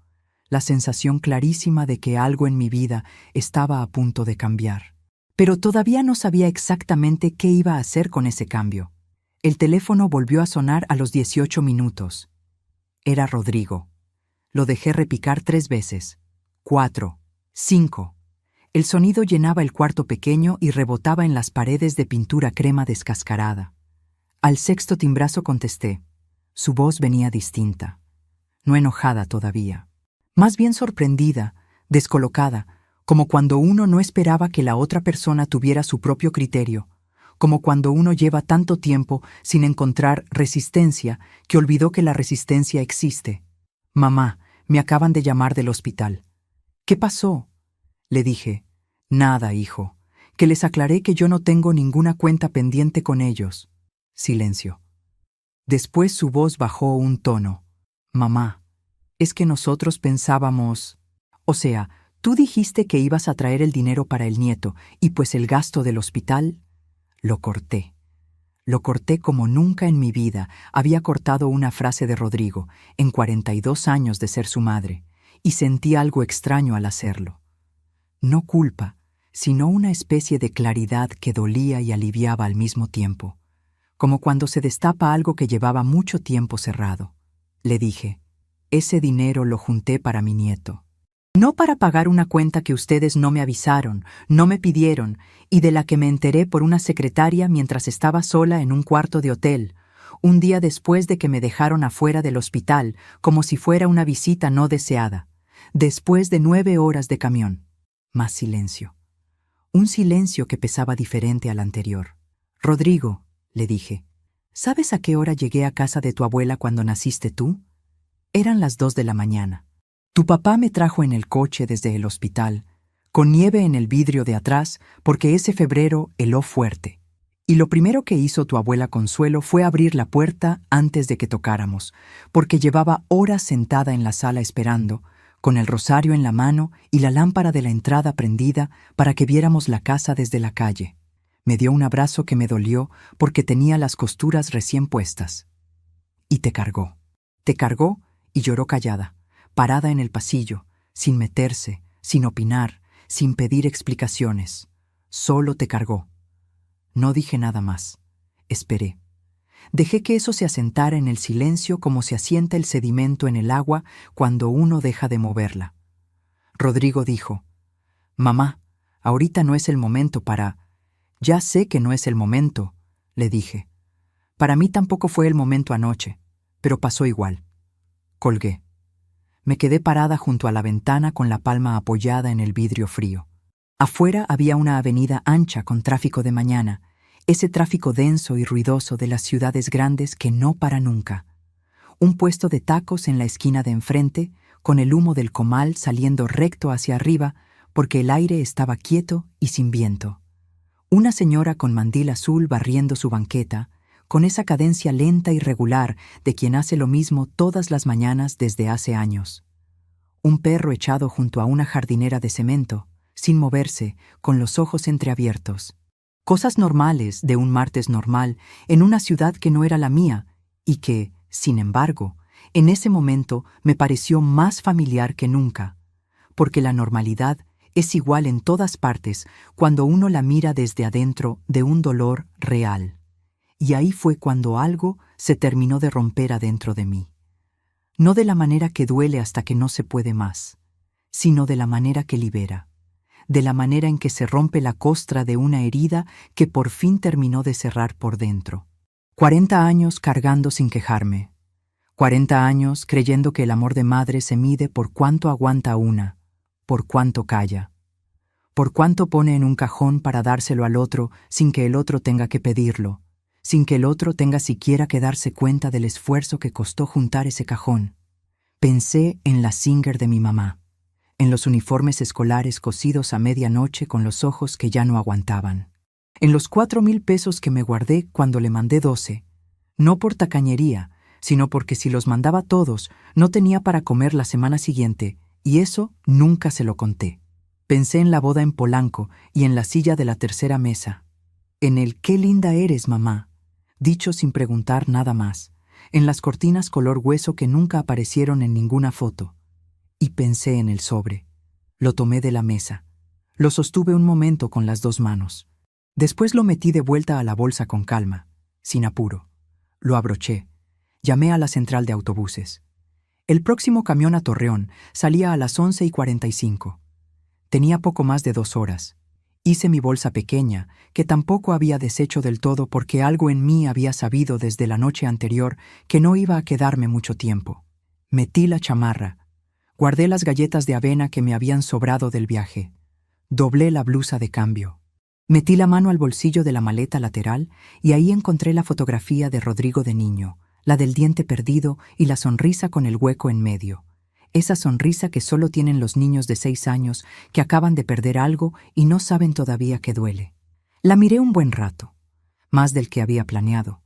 la sensación clarísima de que algo en mi vida estaba a punto de cambiar. Pero todavía no sabía exactamente qué iba a hacer con ese cambio. El teléfono volvió a sonar a los 18 minutos. Era Rodrigo. Lo dejé repicar 3 veces. 4, 5. El sonido llenaba el cuarto pequeño y rebotaba en las paredes de pintura crema descascarada. Al sexto timbrazo contesté. Su voz venía distinta, no enojada todavía, más bien sorprendida, descolocada, como cuando uno no esperaba que la otra persona tuviera su propio criterio, como cuando uno lleva tanto tiempo sin encontrar resistencia que olvidó que la resistencia existe. Mamá, me acaban de llamar del hospital. ¿Qué pasó? Le dije. Nada, hijo, que les aclaré que yo no tengo ninguna cuenta pendiente con ellos. Silencio. Después su voz bajó un tono. Mamá, es que nosotros pensábamos... O sea, tú dijiste que ibas a traer el dinero para el nieto y pues el gasto del hospital... Lo corté. Lo corté como nunca en mi vida había cortado una frase de Rodrigo, en 42 años de ser su madre, y sentí algo extraño al hacerlo. No culpa, sino una especie de claridad que dolía y aliviaba al mismo tiempo, como cuando se destapa algo que llevaba mucho tiempo cerrado. Le dije, ese dinero lo junté para mi nieto. No para pagar una cuenta que ustedes no me avisaron, no me pidieron, y de la que me enteré por una secretaria mientras estaba sola en un cuarto de hotel, un día después de que me dejaron afuera del hospital, como si fuera una visita no deseada, después de 9 horas de camión. Más silencio. Un silencio que pesaba diferente al anterior. Rodrigo, le dije, ¿sabes a qué hora llegué a casa de tu abuela cuando naciste tú? Eran las 2 de la mañana. Tu papá me trajo en el coche desde el hospital, con nieve en el vidrio de atrás, porque ese febrero heló fuerte. Y lo primero que hizo tu abuela Consuelo fue abrir la puerta antes de que tocáramos, porque llevaba horas sentada en la sala esperando, con el rosario en la mano y la lámpara de la entrada prendida para que viéramos la casa desde la calle. Me dio un abrazo que me dolió porque tenía las costuras recién puestas. Y te cargó. Te cargó y lloró callada, parada en el pasillo, sin meterse, sin opinar, sin pedir explicaciones. Solo te cargó. No dije nada más. Esperé. Dejé que eso se asentara en el silencio como se asienta el sedimento en el agua cuando uno deja de moverla. Rodrigo dijo, «Mamá, ahorita no es el momento para...». «Ya sé que no es el momento», le dije. «Para mí tampoco fue el momento anoche, pero pasó igual». Colgué. Me quedé parada junto a la ventana con la palma apoyada en el vidrio frío. Afuera había una avenida ancha con tráfico de mañana, ese tráfico denso y ruidoso de las ciudades grandes que no para nunca. Un puesto de tacos en la esquina de enfrente, con el humo del comal saliendo recto hacia arriba porque el aire estaba quieto y sin viento. Una señora con mandil azul barriendo su banqueta, con esa cadencia lenta y regular de quien hace lo mismo todas las mañanas desde hace años. Un perro echado junto a una jardinera de cemento, sin moverse, con los ojos entreabiertos. Cosas normales de un martes normal en una ciudad que no era la mía y que, sin embargo, en ese momento me pareció más familiar que nunca, porque la normalidad es igual en todas partes cuando uno la mira desde adentro de un dolor real. Y ahí fue cuando algo se terminó de romper adentro de mí. No de la manera que duele hasta que no se puede más, sino de la manera que libera, de la manera en que se rompe la costra de una herida que por fin terminó de cerrar por dentro. 40 años cargando sin quejarme. 40 años creyendo que el amor de madre se mide por cuánto aguanta una, por cuánto calla, por cuánto pone en un cajón para dárselo al otro sin que el otro tenga que pedirlo, sin que el otro tenga siquiera que darse cuenta del esfuerzo que costó juntar ese cajón. Pensé en la Singer de mi mamá, en los uniformes escolares cosidos a medianoche con los ojos que ya no aguantaban, en los 4,000 pesos que me guardé cuando le mandé 12, no por tacañería, sino porque si los mandaba todos, no tenía para comer la semana siguiente, y eso nunca se lo conté. Pensé en la boda en Polanco y en la silla de la tercera mesa, en el «qué linda eres, mamá», dicho sin preguntar nada más, en las cortinas color hueso que nunca aparecieron en ninguna foto. Y pensé en el sobre. Lo tomé de la mesa. Lo sostuve un momento con las 2 manos. Después lo metí de vuelta a la bolsa con calma, sin apuro. Lo abroché. Llamé a la central de autobuses. El próximo camión a Torreón salía a las 11:45. Tenía poco más de 2 horas. Hice mi bolsa pequeña, que tampoco había deshecho del todo porque algo en mí había sabido desde la noche anterior que no iba a quedarme mucho tiempo. Metí la chamarra, guardé las galletas de avena que me habían sobrado del viaje, doblé la blusa de cambio. Metí la mano al bolsillo de la maleta lateral y ahí encontré la fotografía de Rodrigo de niño, la del diente perdido y la sonrisa con el hueco en medio. Esa sonrisa que solo tienen los niños de 6 años que acaban de perder algo y no saben todavía que duele. La miré un buen rato, más del que había planeado.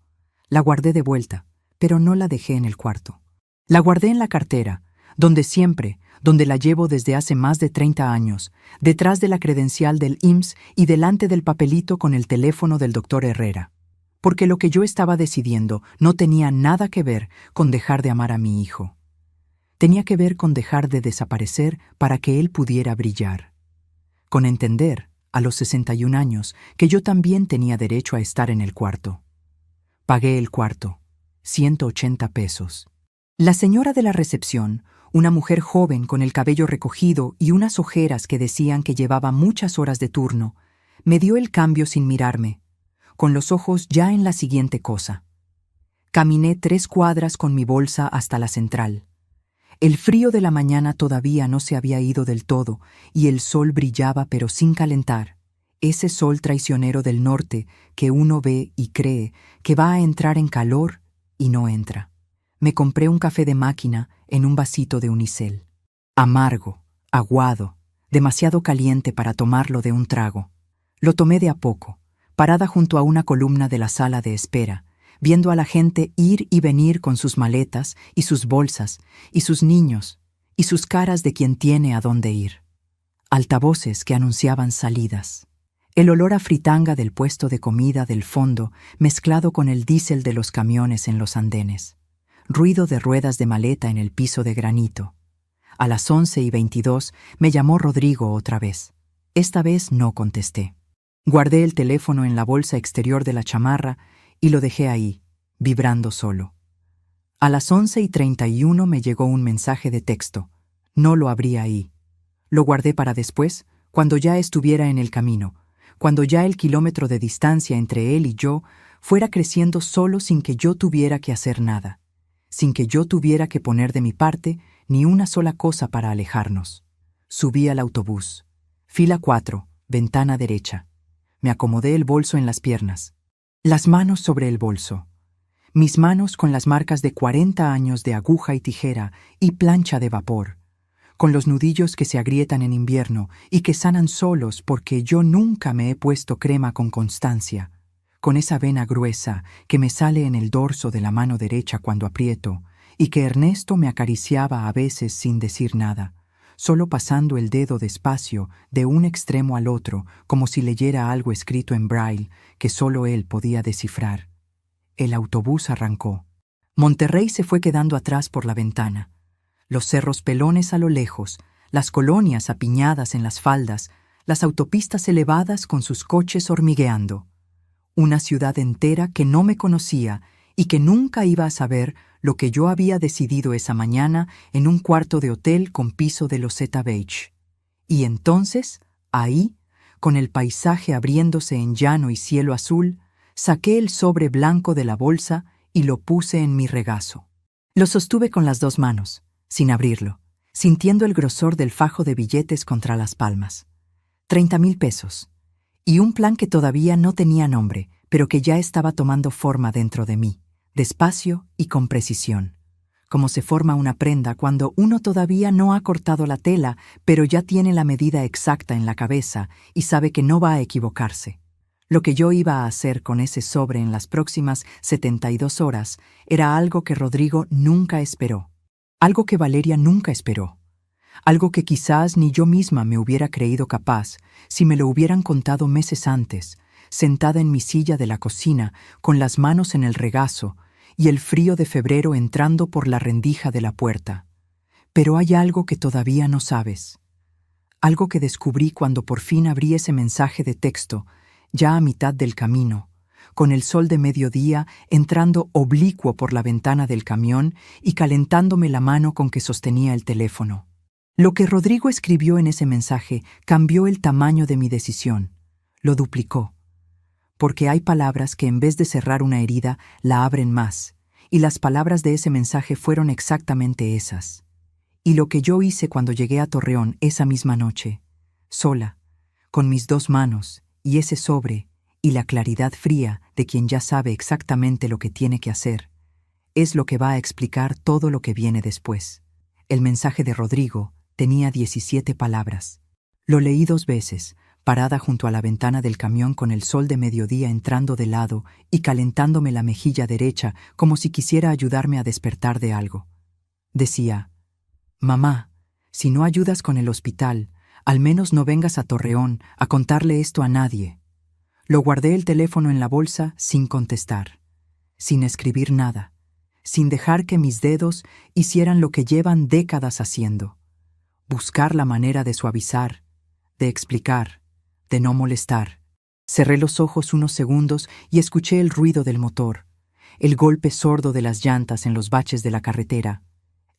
La guardé de vuelta, pero no la dejé en el cuarto. La guardé en la cartera, donde siempre, donde la llevo desde hace más de 30 años, detrás de la credencial del IMSS y delante del papelito con el teléfono del doctor Herrera. Porque lo que yo estaba decidiendo no tenía nada que ver con dejar de amar a mi hijo. Tenía que ver con dejar de desaparecer para que él pudiera brillar. Con entender, a los 61 años, que yo también tenía derecho a estar en el cuarto. Pagué el cuarto, 180 pesos. La señora de la recepción, una mujer joven con el cabello recogido y unas ojeras que decían que llevaba muchas horas de turno, me dio el cambio sin mirarme, con los ojos ya en la siguiente cosa. Caminé 3 cuadras con mi bolsa hasta la central. El frío de la mañana todavía no se había ido del todo y el sol brillaba pero sin calentar, ese sol traicionero del norte que uno ve y cree que va a entrar en calor y no entra. Me compré un café de máquina en un vasito de unicel. Amargo, aguado, demasiado caliente para tomarlo de un trago. Lo tomé de a poco, parada junto a una columna de la sala de espera, viendo a la gente ir y venir con sus maletas y sus bolsas y sus niños y sus caras de quien tiene a dónde ir. Altavoces que anunciaban salidas. El olor a fritanga del puesto de comida del fondo mezclado con el diésel de los camiones en los andenes. Ruido de ruedas de maleta en el piso de granito. A las 11:22 me llamó Rodrigo otra vez. Esta vez no contesté. Guardé el teléfono en la bolsa exterior de la chamarra y lo dejé ahí, vibrando solo. A las 11:31 me llegó un mensaje de texto. No lo abrí ahí. Lo guardé para después, cuando ya estuviera en el camino, cuando ya el kilómetro de distancia entre él y yo fuera creciendo solo sin que yo tuviera que hacer nada, sin que yo tuviera que poner de mi parte ni una sola cosa para alejarnos. Subí al autobús. Fila 4, ventana derecha. Me acomodé el bolso en las piernas. Las manos sobre el bolso. Mis manos con las marcas de 40 años de aguja y tijera y plancha de vapor, con los nudillos que se agrietan en invierno y que sanan solos porque yo nunca me he puesto crema con constancia, con esa vena gruesa que me sale en el dorso de la mano derecha cuando aprieto y que Ernesto me acariciaba a veces sin decir nada, solo pasando el dedo despacio de un extremo al otro como si leyera algo escrito en braille que solo él podía descifrar. El autobús arrancó. Monterrey se fue quedando atrás por la ventana. Los cerros pelones a lo lejos, las colonias apiñadas en las faldas, las autopistas elevadas con sus coches hormigueando. Una ciudad entera que no me conocía y que nunca iba a saber lo que yo había decidido esa mañana en un cuarto de hotel con piso de loseta beige. Y entonces, ahí, con el paisaje abriéndose en llano y cielo azul, saqué el sobre blanco de la bolsa y lo puse en mi regazo. Lo sostuve con las 2 manos, sin abrirlo, sintiendo el grosor del fajo de billetes contra las palmas. 30,000 pesos. Y un plan que todavía no tenía nombre, pero que ya estaba tomando forma dentro de mí, despacio y con precisión. Como se forma una prenda cuando uno todavía no ha cortado la tela, pero ya tiene la medida exacta en la cabeza y sabe que no va a equivocarse. Lo que yo iba a hacer con ese sobre en las próximas 72 horas era algo que Rodrigo nunca esperó, algo que Valeria nunca esperó, algo que quizás ni yo misma me hubiera creído capaz si me lo hubieran contado meses antes, sentada en mi silla de la cocina con las manos en el regazo y el frío de febrero entrando por la rendija de la puerta. Pero hay algo que todavía no sabes, algo que descubrí cuando por fin abrí ese mensaje de texto, ya a mitad del camino, con el sol de mediodía entrando oblicuo por la ventana del camión y calentándome la mano con que sostenía el teléfono. Lo que Rodrigo escribió en ese mensaje cambió el tamaño de mi decisión. lo duplicó. Porque hay palabras que en vez de cerrar una herida, la abren más, y las palabras de ese mensaje fueron exactamente esas. Y lo que yo hice cuando llegué a Torreón esa misma noche, sola, con mis 2 manos y ese sobre y la claridad fría de quien ya sabe exactamente lo que tiene que hacer, es lo que va a explicar todo lo que viene después. El mensaje de Rodrigo tenía 17 palabras. Lo leí 2 veces, parada junto a la ventana del camión con el sol de mediodía entrando de lado y calentándome la mejilla derecha como si quisiera ayudarme a despertar de algo. Decía: «Mamá, si no ayudas con el hospital, al menos no vengas a Torreón a contarle esto a nadie». Lo guardé el teléfono en la bolsa sin contestar, sin escribir nada, sin dejar que mis dedos hicieran lo que llevan décadas haciendo. Buscar la manera de suavizar, de explicar, de no molestar. Cerré los ojos unos segundos y escuché el ruido del motor, el golpe sordo de las llantas en los baches de la carretera,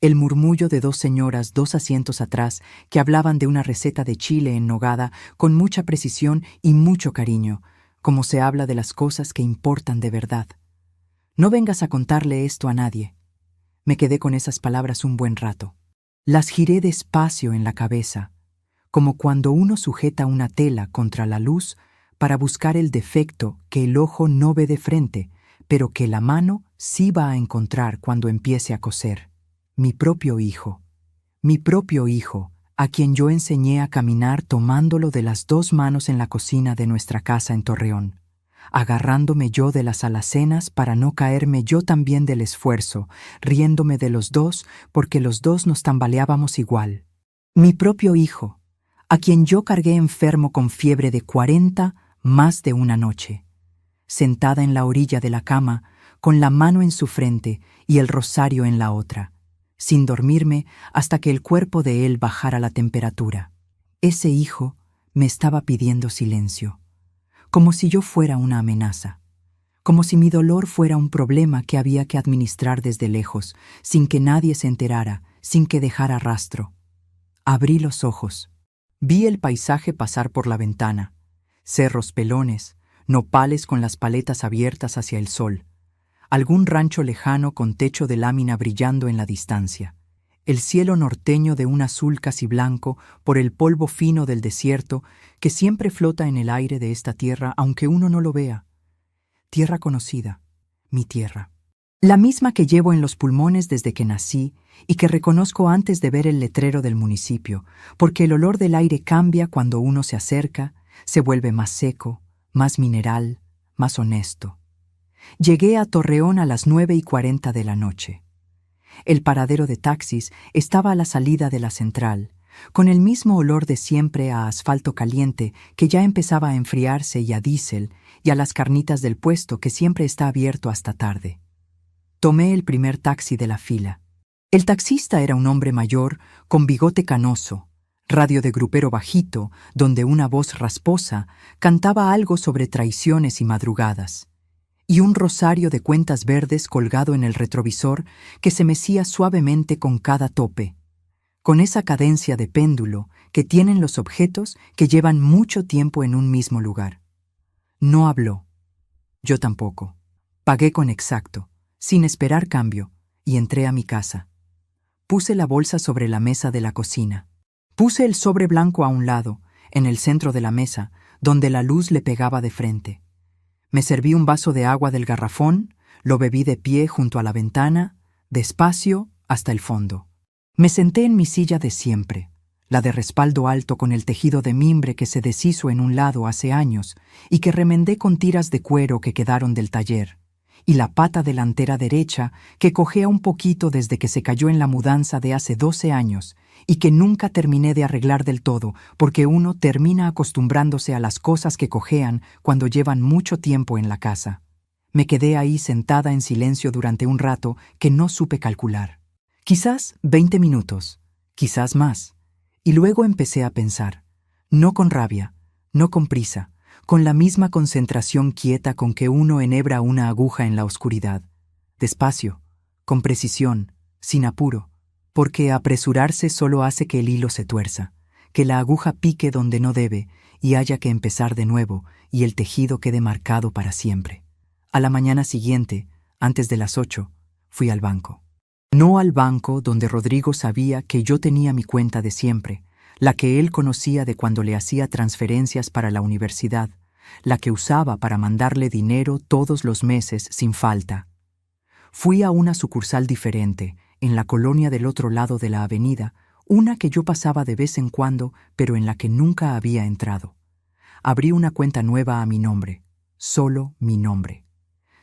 el murmullo de 2 señoras 2 asientos atrás que hablaban de una receta de chile en nogada con mucha precisión y mucho cariño, como se habla de las cosas que importan de verdad. No vengas a contarle esto a nadie. Me quedé con esas palabras un buen rato. Las giré despacio en la cabeza, como cuando uno sujeta una tela contra la luz para buscar el defecto que el ojo no ve de frente, pero que la mano sí va a encontrar cuando empiece a coser. Mi propio hijo, a quien yo enseñé a caminar tomándolo de las 2 manos en la cocina de nuestra casa en Torreón, agarrándome yo de las alacenas para no caerme yo también del esfuerzo, riéndome de los 2 porque los 2 nos tambaleábamos igual. Mi propio hijo, a quien yo cargué enfermo con fiebre de 40 más de una noche, sentada en la orilla de la cama, con la mano en su frente y el rosario en la otra, sin dormirme hasta que el cuerpo de él bajara la temperatura. Ese hijo me estaba pidiendo silencio, como si yo fuera una amenaza, como si mi dolor fuera un problema que había que administrar desde lejos, sin que nadie se enterara, sin que dejara rastro. Abrí los ojos. Vi el paisaje pasar por la ventana, cerros pelones, nopales con las paletas abiertas hacia el sol, algún rancho lejano con techo de lámina brillando en la distancia, el cielo norteño de un azul casi blanco por el polvo fino del desierto que siempre flota en el aire de esta tierra aunque uno no lo vea. Tierra conocida, mi tierra. La misma que llevo en los pulmones desde que nací y que reconozco antes de ver el letrero del municipio, porque el olor del aire cambia cuando uno se acerca, se vuelve más seco, más mineral, más honesto. Llegué a Torreón a las 9:40 de la noche. El paradero de taxis estaba a la salida de la central, con el mismo olor de siempre a asfalto caliente que ya empezaba a enfriarse y a diésel y a las carnitas del puesto que siempre está abierto hasta tarde. Tomé el primer taxi de la fila. El taxista era un hombre mayor, con bigote canoso, radio de grupero bajito, donde una voz rasposa cantaba algo sobre traiciones y madrugadas, y un rosario de cuentas verdes colgado en el retrovisor que se mecía suavemente con cada tope, con esa cadencia de péndulo que tienen los objetos que llevan mucho tiempo en un mismo lugar. No habló. Yo tampoco. Pagué con exacto, sin esperar cambio, y entré a mi casa. Puse la bolsa sobre la mesa de la cocina. Puse el sobre blanco a un lado, en el centro de la mesa, donde la luz le pegaba de frente. Me serví un vaso de agua del garrafón, lo bebí de pie junto a la ventana, despacio hasta el fondo. Me senté en mi silla de siempre, la de respaldo alto con el tejido de mimbre que se deshizo en un lado hace años y que remendé con tiras de cuero que quedaron del taller, y la pata delantera derecha que cojea un poquito desde que se cayó en la mudanza de hace 12 años y que nunca terminé de arreglar del todo porque uno termina acostumbrándose a las cosas que cojean cuando llevan mucho tiempo en la casa. Me quedé ahí sentada en silencio durante un rato que no supe calcular. Quizás 20 minutos, quizás más. Y luego empecé a pensar, no con rabia, no con prisa, con la misma concentración quieta con que uno enhebra una aguja en la oscuridad. Despacio, con precisión, sin apuro, porque apresurarse solo hace que el hilo se tuerza, que la aguja pique donde no debe y haya que empezar de nuevo y el tejido quede marcado para siempre. A la mañana siguiente, antes de las 8, fui al banco. No al banco donde Rodrigo sabía que yo tenía mi cuenta de siempre, la que él conocía de cuando le hacía transferencias para la universidad, la que usaba para mandarle dinero todos los meses sin falta. Fui a una sucursal diferente, en la colonia del otro lado de la avenida, una que yo pasaba de vez en cuando, pero en la que nunca había entrado. Abrí una cuenta nueva a mi nombre, solo mi nombre,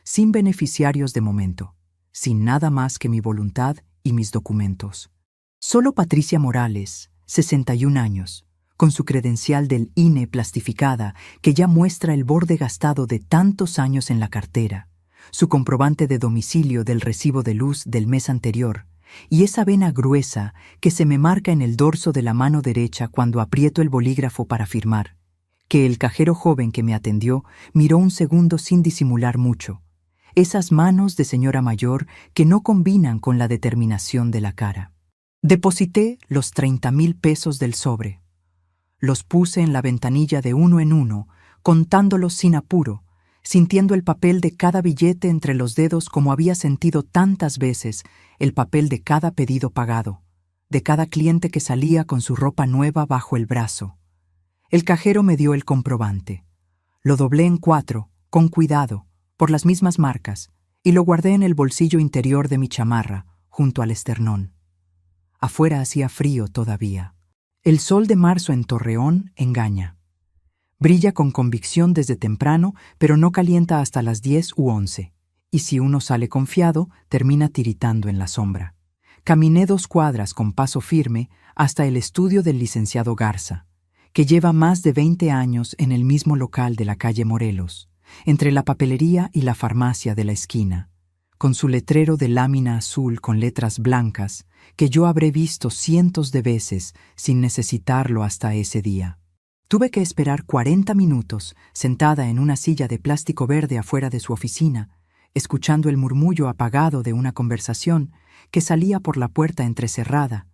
sin beneficiarios de momento, sin nada más que mi voluntad y mis documentos. Solo Patricia Morales, 61 años, con su credencial del INE plastificada que ya muestra el borde gastado de tantos años en la cartera, su comprobante de domicilio del recibo de luz del mes anterior y esa vena gruesa que se me marca en el dorso de la mano derecha cuando aprieto el bolígrafo para firmar, que el cajero joven que me atendió miró un segundo sin disimular mucho. Esas manos de señora mayor que no combinan con la determinación de la cara. Deposité los 30,000 pesos del sobre. Los puse en la ventanilla de uno en uno, contándolos sin apuro, sintiendo el papel de cada billete entre los dedos como había sentido tantas veces el papel de cada pedido pagado, de cada cliente que salía con su ropa nueva bajo el brazo. El cajero me dio el comprobante. Lo doblé en 4, con cuidado, por las mismas marcas, y lo guardé en el bolsillo interior de mi chamarra, junto al esternón. Afuera hacía frío todavía. El sol de marzo en Torreón engaña. Brilla con convicción desde temprano, pero no calienta hasta las 10 u 11, y si uno sale confiado, termina tiritando en la sombra. Caminé 2 cuadras con paso firme hasta el estudio del licenciado Garza, que lleva más de 20 años en el mismo local de la calle Morelos, entre la papelería y la farmacia de la esquina, con su letrero de lámina azul con letras blancas que yo habré visto cientos de veces sin necesitarlo hasta ese día. Tuve que esperar 40 minutos sentada en una silla de plástico verde afuera de su oficina, escuchando el murmullo apagado de una conversación que salía por la puerta entrecerrada,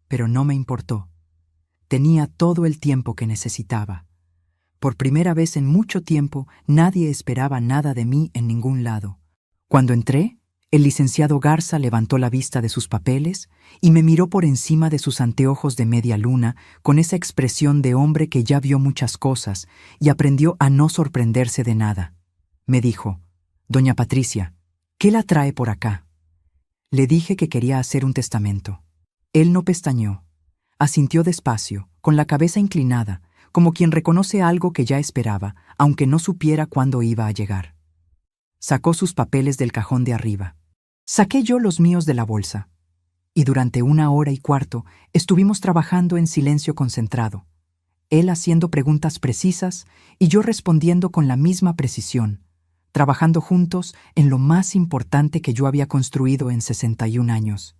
pero no me importó. Tenía todo el tiempo que necesitaba. Por primera vez en mucho tiempo, nadie esperaba nada de mí en ningún lado. Cuando entré, el licenciado Garza levantó la vista de sus papeles y me miró por encima de sus anteojos de media luna con esa expresión de hombre que ya vio muchas cosas y aprendió a no sorprenderse de nada. Me dijo: «Doña Patricia, ¿qué la trae por acá?». Le dije que quería hacer un testamento. Él no pestañeó. Asintió despacio, con la cabeza inclinada, como quien reconoce algo que ya esperaba, aunque no supiera cuándo iba a llegar. Sacó sus papeles del cajón de arriba. Saqué yo los míos de la bolsa. Y durante 1 hora y cuarto estuvimos trabajando en silencio concentrado. Él haciendo preguntas precisas y yo respondiendo con la misma precisión, trabajando juntos en lo más importante que yo había construido en 61 años,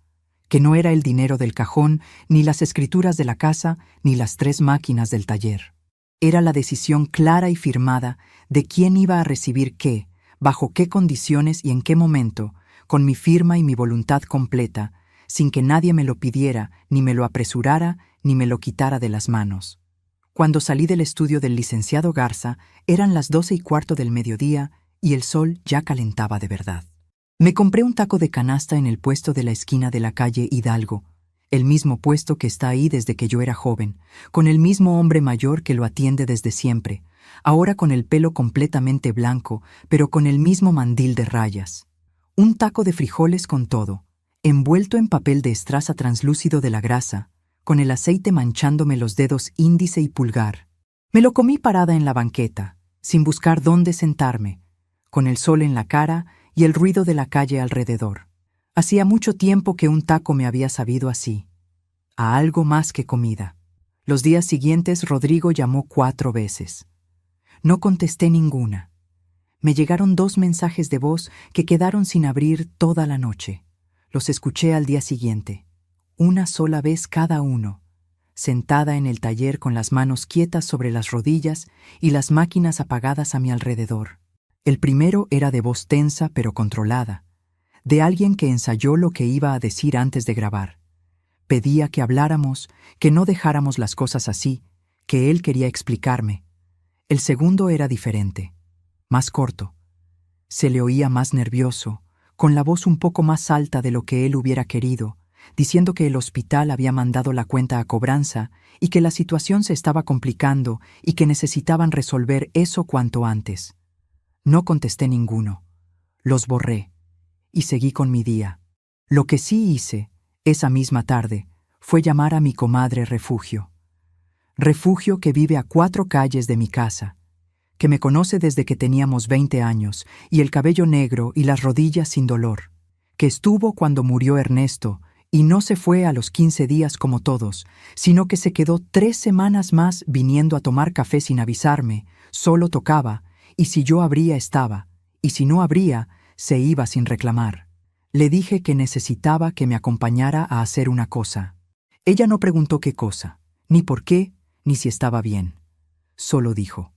que no era el dinero del cajón, ni las escrituras de la casa, ni las 3 máquinas del taller. Era la decisión clara y firmada de quién iba a recibir qué, bajo qué condiciones y en qué momento, con mi firma y mi voluntad completa, sin que nadie me lo pidiera, ni me lo apresurara, ni me lo quitara de las manos. Cuando salí del estudio del licenciado Garza, eran las 12:15 del mediodía y el sol ya calentaba de verdad. Me compré un taco de canasta en el puesto de la esquina de la calle Hidalgo, el mismo puesto que está ahí desde que yo era joven, con el mismo hombre mayor que lo atiende desde siempre, ahora con el pelo completamente blanco, pero con el mismo mandil de rayas. Un taco de frijoles con todo, envuelto en papel de estraza translúcido de la grasa, con el aceite manchándome los dedos índice y pulgar. Me lo comí parada en la banqueta, sin buscar dónde sentarme, con el sol en la cara y el ruido de la calle alrededor. Hacía mucho tiempo que un taco me había sabido así, a algo más que comida. Los días siguientes Rodrigo llamó 4 veces. No contesté ninguna. Me llegaron 2 mensajes de voz que quedaron sin abrir toda la noche. Los escuché al día siguiente, una sola vez cada uno, sentada en el taller con las manos quietas sobre las rodillas y las máquinas apagadas a mi alrededor. El primero era de voz tensa pero controlada, de alguien que ensayó lo que iba a decir antes de grabar. Pedía que habláramos, que no dejáramos las cosas así, que él quería explicarme, El segundo era diferente, más corto. Se le oía más nervioso, con la voz un poco más alta de lo que él hubiera querido, diciendo que el hospital había mandado la cuenta a cobranza y que la situación se estaba complicando y que necesitaban resolver eso cuanto antes. No contesté ninguno. Los borré y seguí con mi día. Lo que sí hice, esa misma tarde, fue llamar a mi comadre Refugio. Refugio que vive a 4 calles de mi casa, que me conoce desde que teníamos 20 años y el cabello negro y las rodillas sin dolor, que estuvo cuando murió Ernesto y no se fue a los 15 días como todos, sino que se quedó 3 semanas más viniendo a tomar café sin avisarme, solo tocaba, y si yo abría estaba, y si no abría, se iba sin reclamar. Le dije que necesitaba que me acompañara a hacer una cosa. Ella no preguntó qué cosa, ni por qué, ni si estaba bien. Solo dijo: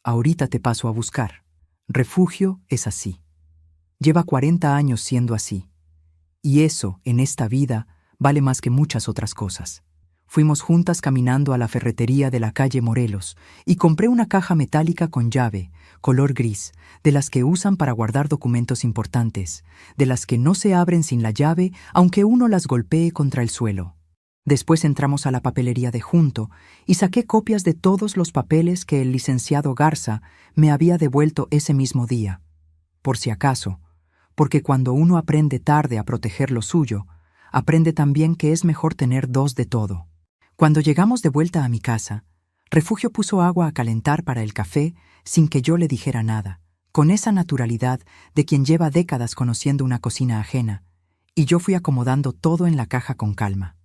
ahorita te paso a buscar. Refugio es así. Lleva 40 años siendo así. Y eso, en esta vida, vale más que muchas otras cosas. Fuimos juntas caminando a la ferretería de la calle Morelos y compré una caja metálica con llave, color gris, de las que usan para guardar documentos importantes, de las que no se abren sin la llave aunque uno las golpee contra el suelo. Después entramos a la papelería de junto y saqué copias de todos los papeles que el licenciado Garza me había devuelto ese mismo día. Por si acaso, porque cuando uno aprende tarde a proteger lo suyo, aprende también que es mejor tener 2 de todo. Cuando llegamos de vuelta a mi casa, Refugio puso agua a calentar para el café sin que yo le dijera nada, con esa naturalidad de quien lleva décadas conociendo una cocina ajena, y yo fui acomodando todo en la caja con calma.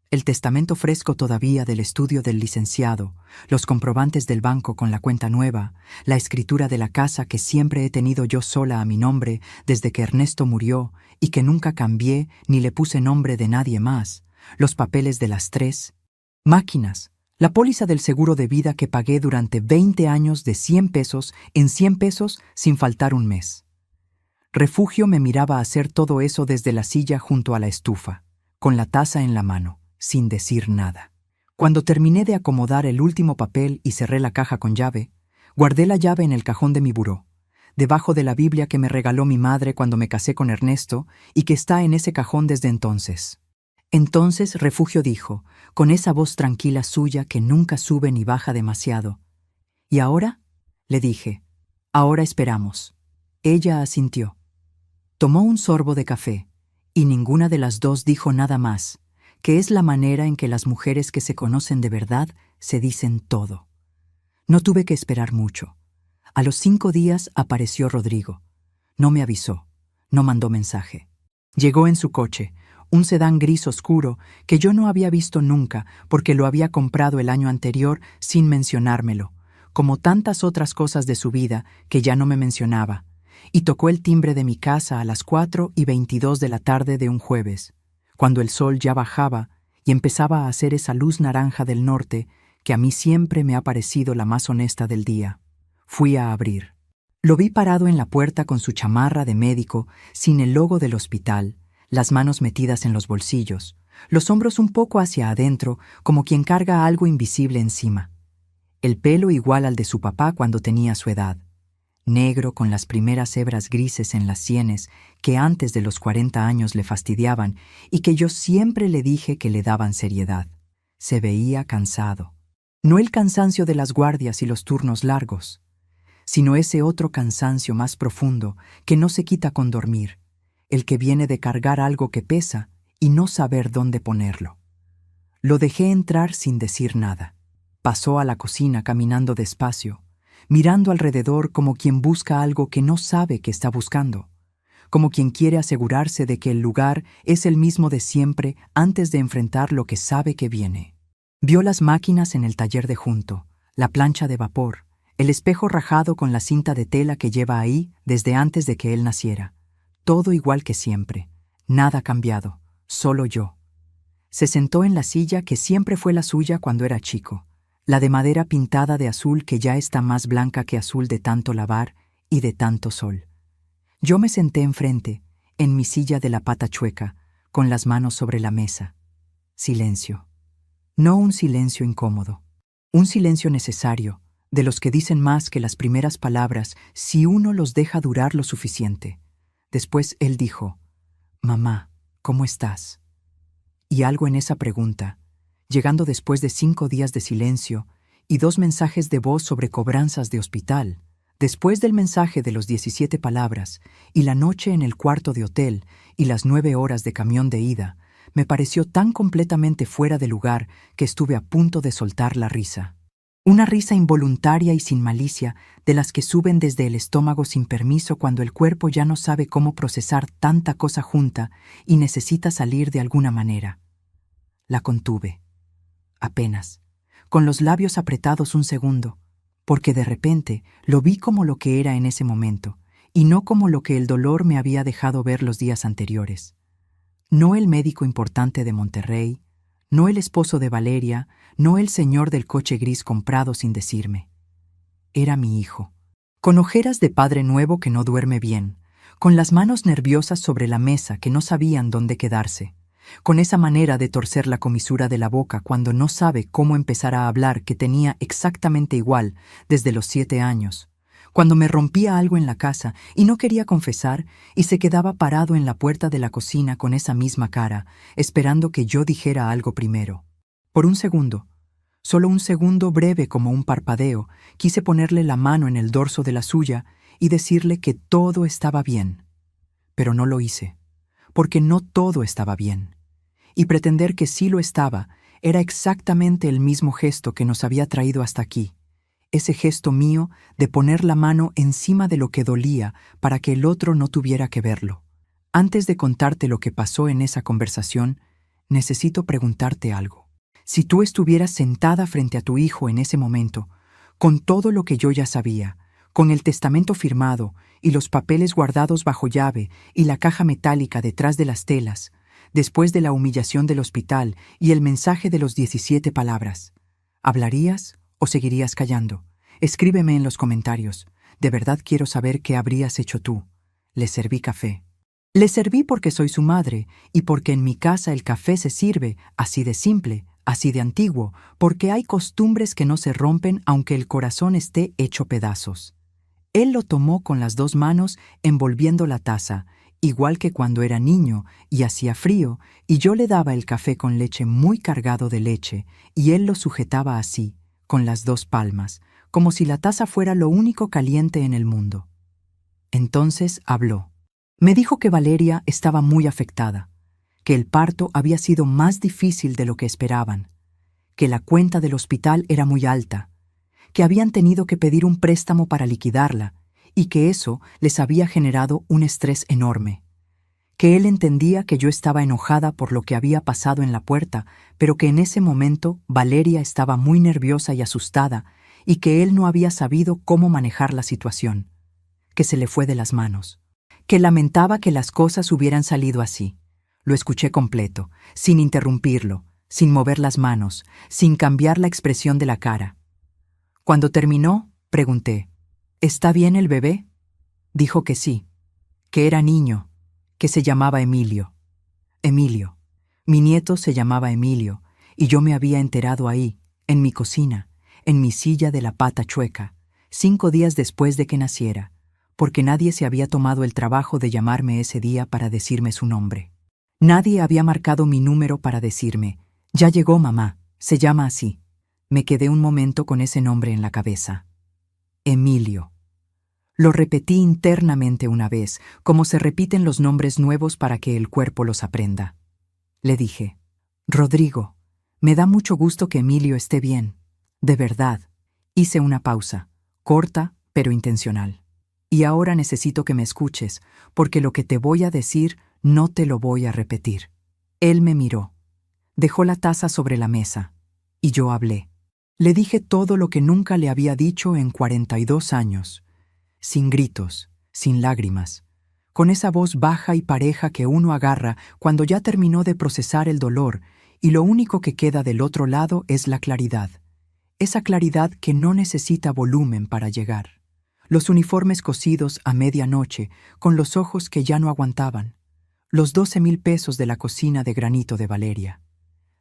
El testamento fresco todavía del estudio del licenciado, los comprobantes del banco con la cuenta nueva, la escritura de la casa que siempre he tenido yo sola a mi nombre desde que Ernesto murió y que nunca cambié ni le puse nombre de nadie más, los papeles de las 3 máquinas, la póliza del seguro de vida que pagué durante 20 años de 100 pesos en 100 pesos sin faltar un mes. Refugio me miraba hacer todo eso desde la silla junto a la estufa, con la taza en la mano, sin decir nada. Cuando terminé de acomodar el último papel y cerré la caja con llave, guardé la llave en el cajón de mi buró, debajo de la Biblia que me regaló mi madre cuando me casé con Ernesto y que está en ese cajón desde entonces. Entonces Refugio dijo, con esa voz tranquila suya que nunca sube ni baja demasiado: ¿y ahora? Le dije, ahora esperamos. Ella asintió. Tomó un sorbo de café, y ninguna de las dos dijo nada más, que es la manera en que las mujeres que se conocen de verdad se dicen todo. No tuve que esperar mucho. A los 5 días apareció Rodrigo. No me avisó, no mandó mensaje. Llegó en su coche, un sedán gris oscuro que yo no había visto nunca porque lo había comprado el año anterior sin mencionármelo, como tantas otras cosas de su vida que ya no me mencionaba, y tocó el timbre de mi casa a las 4:22 de la tarde de un jueves, cuando el sol ya bajaba y empezaba a hacer esa luz naranja del norte que a mí siempre me ha parecido la más honesta del día. Fui a abrir. Lo vi parado en la puerta con su chamarra de médico, sin el logo del hospital, las manos metidas en los bolsillos, los hombros un poco hacia adentro, como quien carga algo invisible encima. El pelo igual al de su papá cuando tenía su edad, negro con las primeras hebras grises en las sienes que antes de los 40 años le fastidiaban y que yo siempre le dije que le daban seriedad. Se veía cansado. No el cansancio de las guardias y los turnos largos, sino ese otro cansancio más profundo que no se quita con dormir, el que viene de cargar algo que pesa y no saber dónde ponerlo. Lo dejé entrar sin decir nada. Pasó a la cocina caminando despacio, mirando alrededor como quien busca algo que no sabe que está buscando, como quien quiere asegurarse de que el lugar es el mismo de siempre antes de enfrentar lo que sabe que viene. Vio las máquinas en el taller de junto, la plancha de vapor, el espejo rajado con la cinta de tela que lleva ahí desde antes de que él naciera. Todo igual que siempre, nada cambiado, solo yo. Se sentó en la silla que siempre fue la suya cuando era chico, la de madera pintada de azul que ya está más blanca que azul de tanto lavar y de tanto sol. Yo me senté enfrente, en mi silla de la pata chueca, con las manos sobre la mesa. Silencio. No un silencio incómodo, un silencio necesario, de los que dicen más que las primeras palabras si uno los deja durar lo suficiente. Después él dijo, «Mamá, ¿cómo estás?». Y algo en esa pregunta, llegando después de 5 días de silencio y 2 mensajes de voz sobre cobranzas de hospital, después del mensaje de los 17 palabras y la noche en el cuarto de hotel y las 9 horas de camión de ida, me pareció tan completamente fuera de lugar que estuve a punto de soltar la risa. Una risa involuntaria y sin malicia, de las que suben desde el estómago sin permiso cuando el cuerpo ya no sabe cómo procesar tanta cosa junta y necesita salir de alguna manera. La contuve, apenas, con los labios apretados un segundo, porque de repente lo vi como lo que era en ese momento, y no como lo que el dolor me había dejado ver los días anteriores. No el médico importante de Monterrey, no el esposo de Valeria, no el señor del coche gris comprado sin decirme. Era mi hijo, con ojeras de padre nuevo que no duerme bien, con las manos nerviosas sobre la mesa que no sabían dónde quedarse, con esa manera de torcer la comisura de la boca cuando no sabe cómo empezar a hablar que tenía exactamente igual desde los 7 años, cuando me rompía algo en la casa y no quería confesar y se quedaba parado en la puerta de la cocina con esa misma cara, esperando que yo dijera algo primero. Por un segundo, solo un segundo breve como un parpadeo, quise ponerle la mano en el dorso de la suya y decirle que todo estaba bien. Pero no lo hice, porque no todo estaba bien. Y pretender que sí lo estaba era exactamente el mismo gesto que nos había traído hasta aquí. Ese gesto mío de poner la mano encima de lo que dolía para que el otro no tuviera que verlo. Antes de contarte lo que pasó en esa conversación, necesito preguntarte algo. Si tú estuvieras sentada frente a tu hijo en ese momento, con todo lo que yo ya sabía, con el testamento firmado y los papeles guardados bajo llave y la caja metálica detrás de las telas, después de la humillación del hospital y el mensaje de los 17 palabras, ¿hablarías o seguirías callando? Escríbeme en los comentarios. De verdad quiero saber qué habrías hecho tú. Le serví café. Le serví porque soy su madre y porque en mi casa el café se sirve así de simple, así de antiguo, porque hay costumbres que no se rompen aunque el corazón esté hecho pedazos. Él lo tomó con las 2 manos envolviendo la taza, igual que cuando era niño y hacía frío, y yo le daba el café con leche muy cargado de leche, y él lo sujetaba así, con las 2 palmas, como si la taza fuera lo único caliente en el mundo. Entonces habló. Me dijo que Valeria estaba muy afectada, que el parto había sido más difícil de lo que esperaban, que la cuenta del hospital era muy alta, que habían tenido que pedir un préstamo para liquidarla y que eso les había generado un estrés enorme, que él entendía que yo estaba enojada por lo que había pasado en la puerta, pero que en ese momento Valeria estaba muy nerviosa y asustada y que él no había sabido cómo manejar la situación, que se le fue de las manos, que lamentaba que las cosas hubieran salido así. Lo escuché completo, sin interrumpirlo, sin mover las manos, sin cambiar la expresión de la cara. Cuando terminó, pregunté, ¿está bien el bebé? Dijo que sí, que era niño, que se llamaba Emilio. Emilio. Mi nieto se llamaba Emilio, y yo me había enterado ahí, en mi cocina, en mi silla de la pata chueca, 5 días después de que naciera, porque nadie se había tomado el trabajo de llamarme ese día para decirme su nombre. Nadie había marcado mi número para decirme, ya llegó mamá, se llama así. Me quedé un momento con ese nombre en la cabeza. Emilio. Lo repetí internamente una vez, como se repiten los nombres nuevos para que el cuerpo los aprenda. Le dije, Rodrigo, me da mucho gusto que Emilio esté bien. De verdad. Hice una pausa, corta pero intencional. Y ahora necesito que me escuches, porque lo que te voy a decir no te lo voy a repetir. Él me miró. Dejó la taza sobre la mesa. Y yo hablé. Le dije todo lo que nunca le había dicho en 42 años. Sin gritos, sin lágrimas. Con esa voz baja y pareja que uno agarra cuando ya terminó de procesar el dolor y lo único que queda del otro lado es la claridad. Esa claridad que no necesita volumen para llegar. Los uniformes cosidos a medianoche, con los ojos que ya no aguantaban. Los 12,000 pesos de la cocina de granito de Valeria.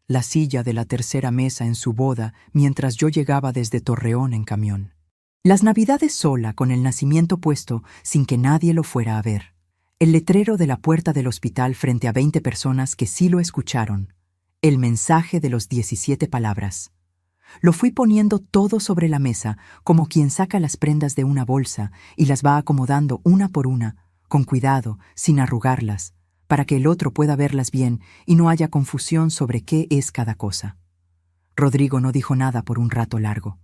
La silla de la tercera mesa en su boda mientras yo llegaba desde Torreón en camión. Las Navidades sola, con el nacimiento puesto, sin que nadie lo fuera a ver. El letrero de la puerta del hospital frente a 20 personas que sí lo escucharon. El mensaje de los 17 palabras. Lo fui poniendo todo sobre la mesa, como quien saca las prendas de una bolsa y las va acomodando una por una, con cuidado, sin arrugarlas, para que el otro pueda verlas bien y no haya confusión sobre qué es cada cosa. Rodrigo no dijo nada por un rato largo.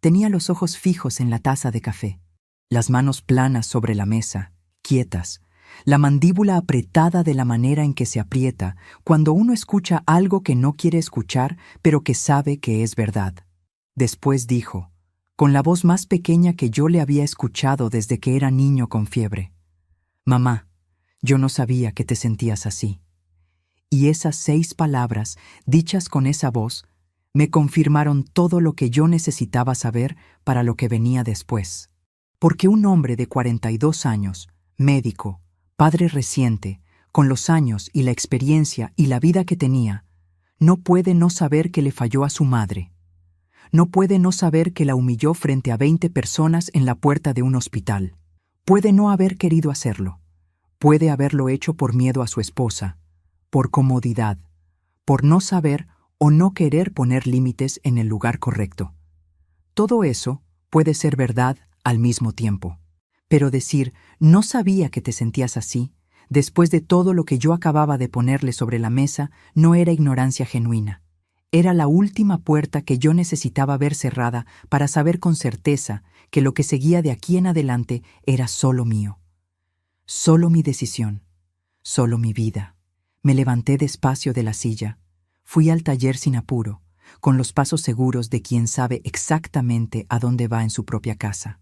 Tenía los ojos fijos en la taza de café, las manos planas sobre la mesa, quietas, la mandíbula apretada de la manera en que se aprieta cuando uno escucha algo que no quiere escuchar, pero que sabe que es verdad. Después dijo, con la voz más pequeña que yo le había escuchado desde que era niño con fiebre: «Mamá, yo no sabía que te sentías así». Y esas 6 palabras, dichas con esa voz, me confirmaron todo lo que yo necesitaba saber para lo que venía después. Porque un hombre de 42 años, médico, padre reciente, con los años y la experiencia y la vida que tenía, no puede no saber que le falló a su madre. No puede no saber que la humilló frente a 20 personas en la puerta de un hospital. Puede no haber querido hacerlo. Puede haberlo hecho por miedo a su esposa, por comodidad, por no saber o no querer poner límites en el lugar correcto. Todo eso puede ser verdad al mismo tiempo. Pero decir, no sabía que te sentías así, después de todo lo que yo acababa de ponerle sobre la mesa, no era ignorancia genuina. Era la última puerta que yo necesitaba ver cerrada para saber con certeza que lo que seguía de aquí en adelante era solo mío. Solo mi decisión, solo mi vida. Me levanté despacio de la silla. Fui al taller sin apuro, con los pasos seguros de quien sabe exactamente a dónde va en su propia casa.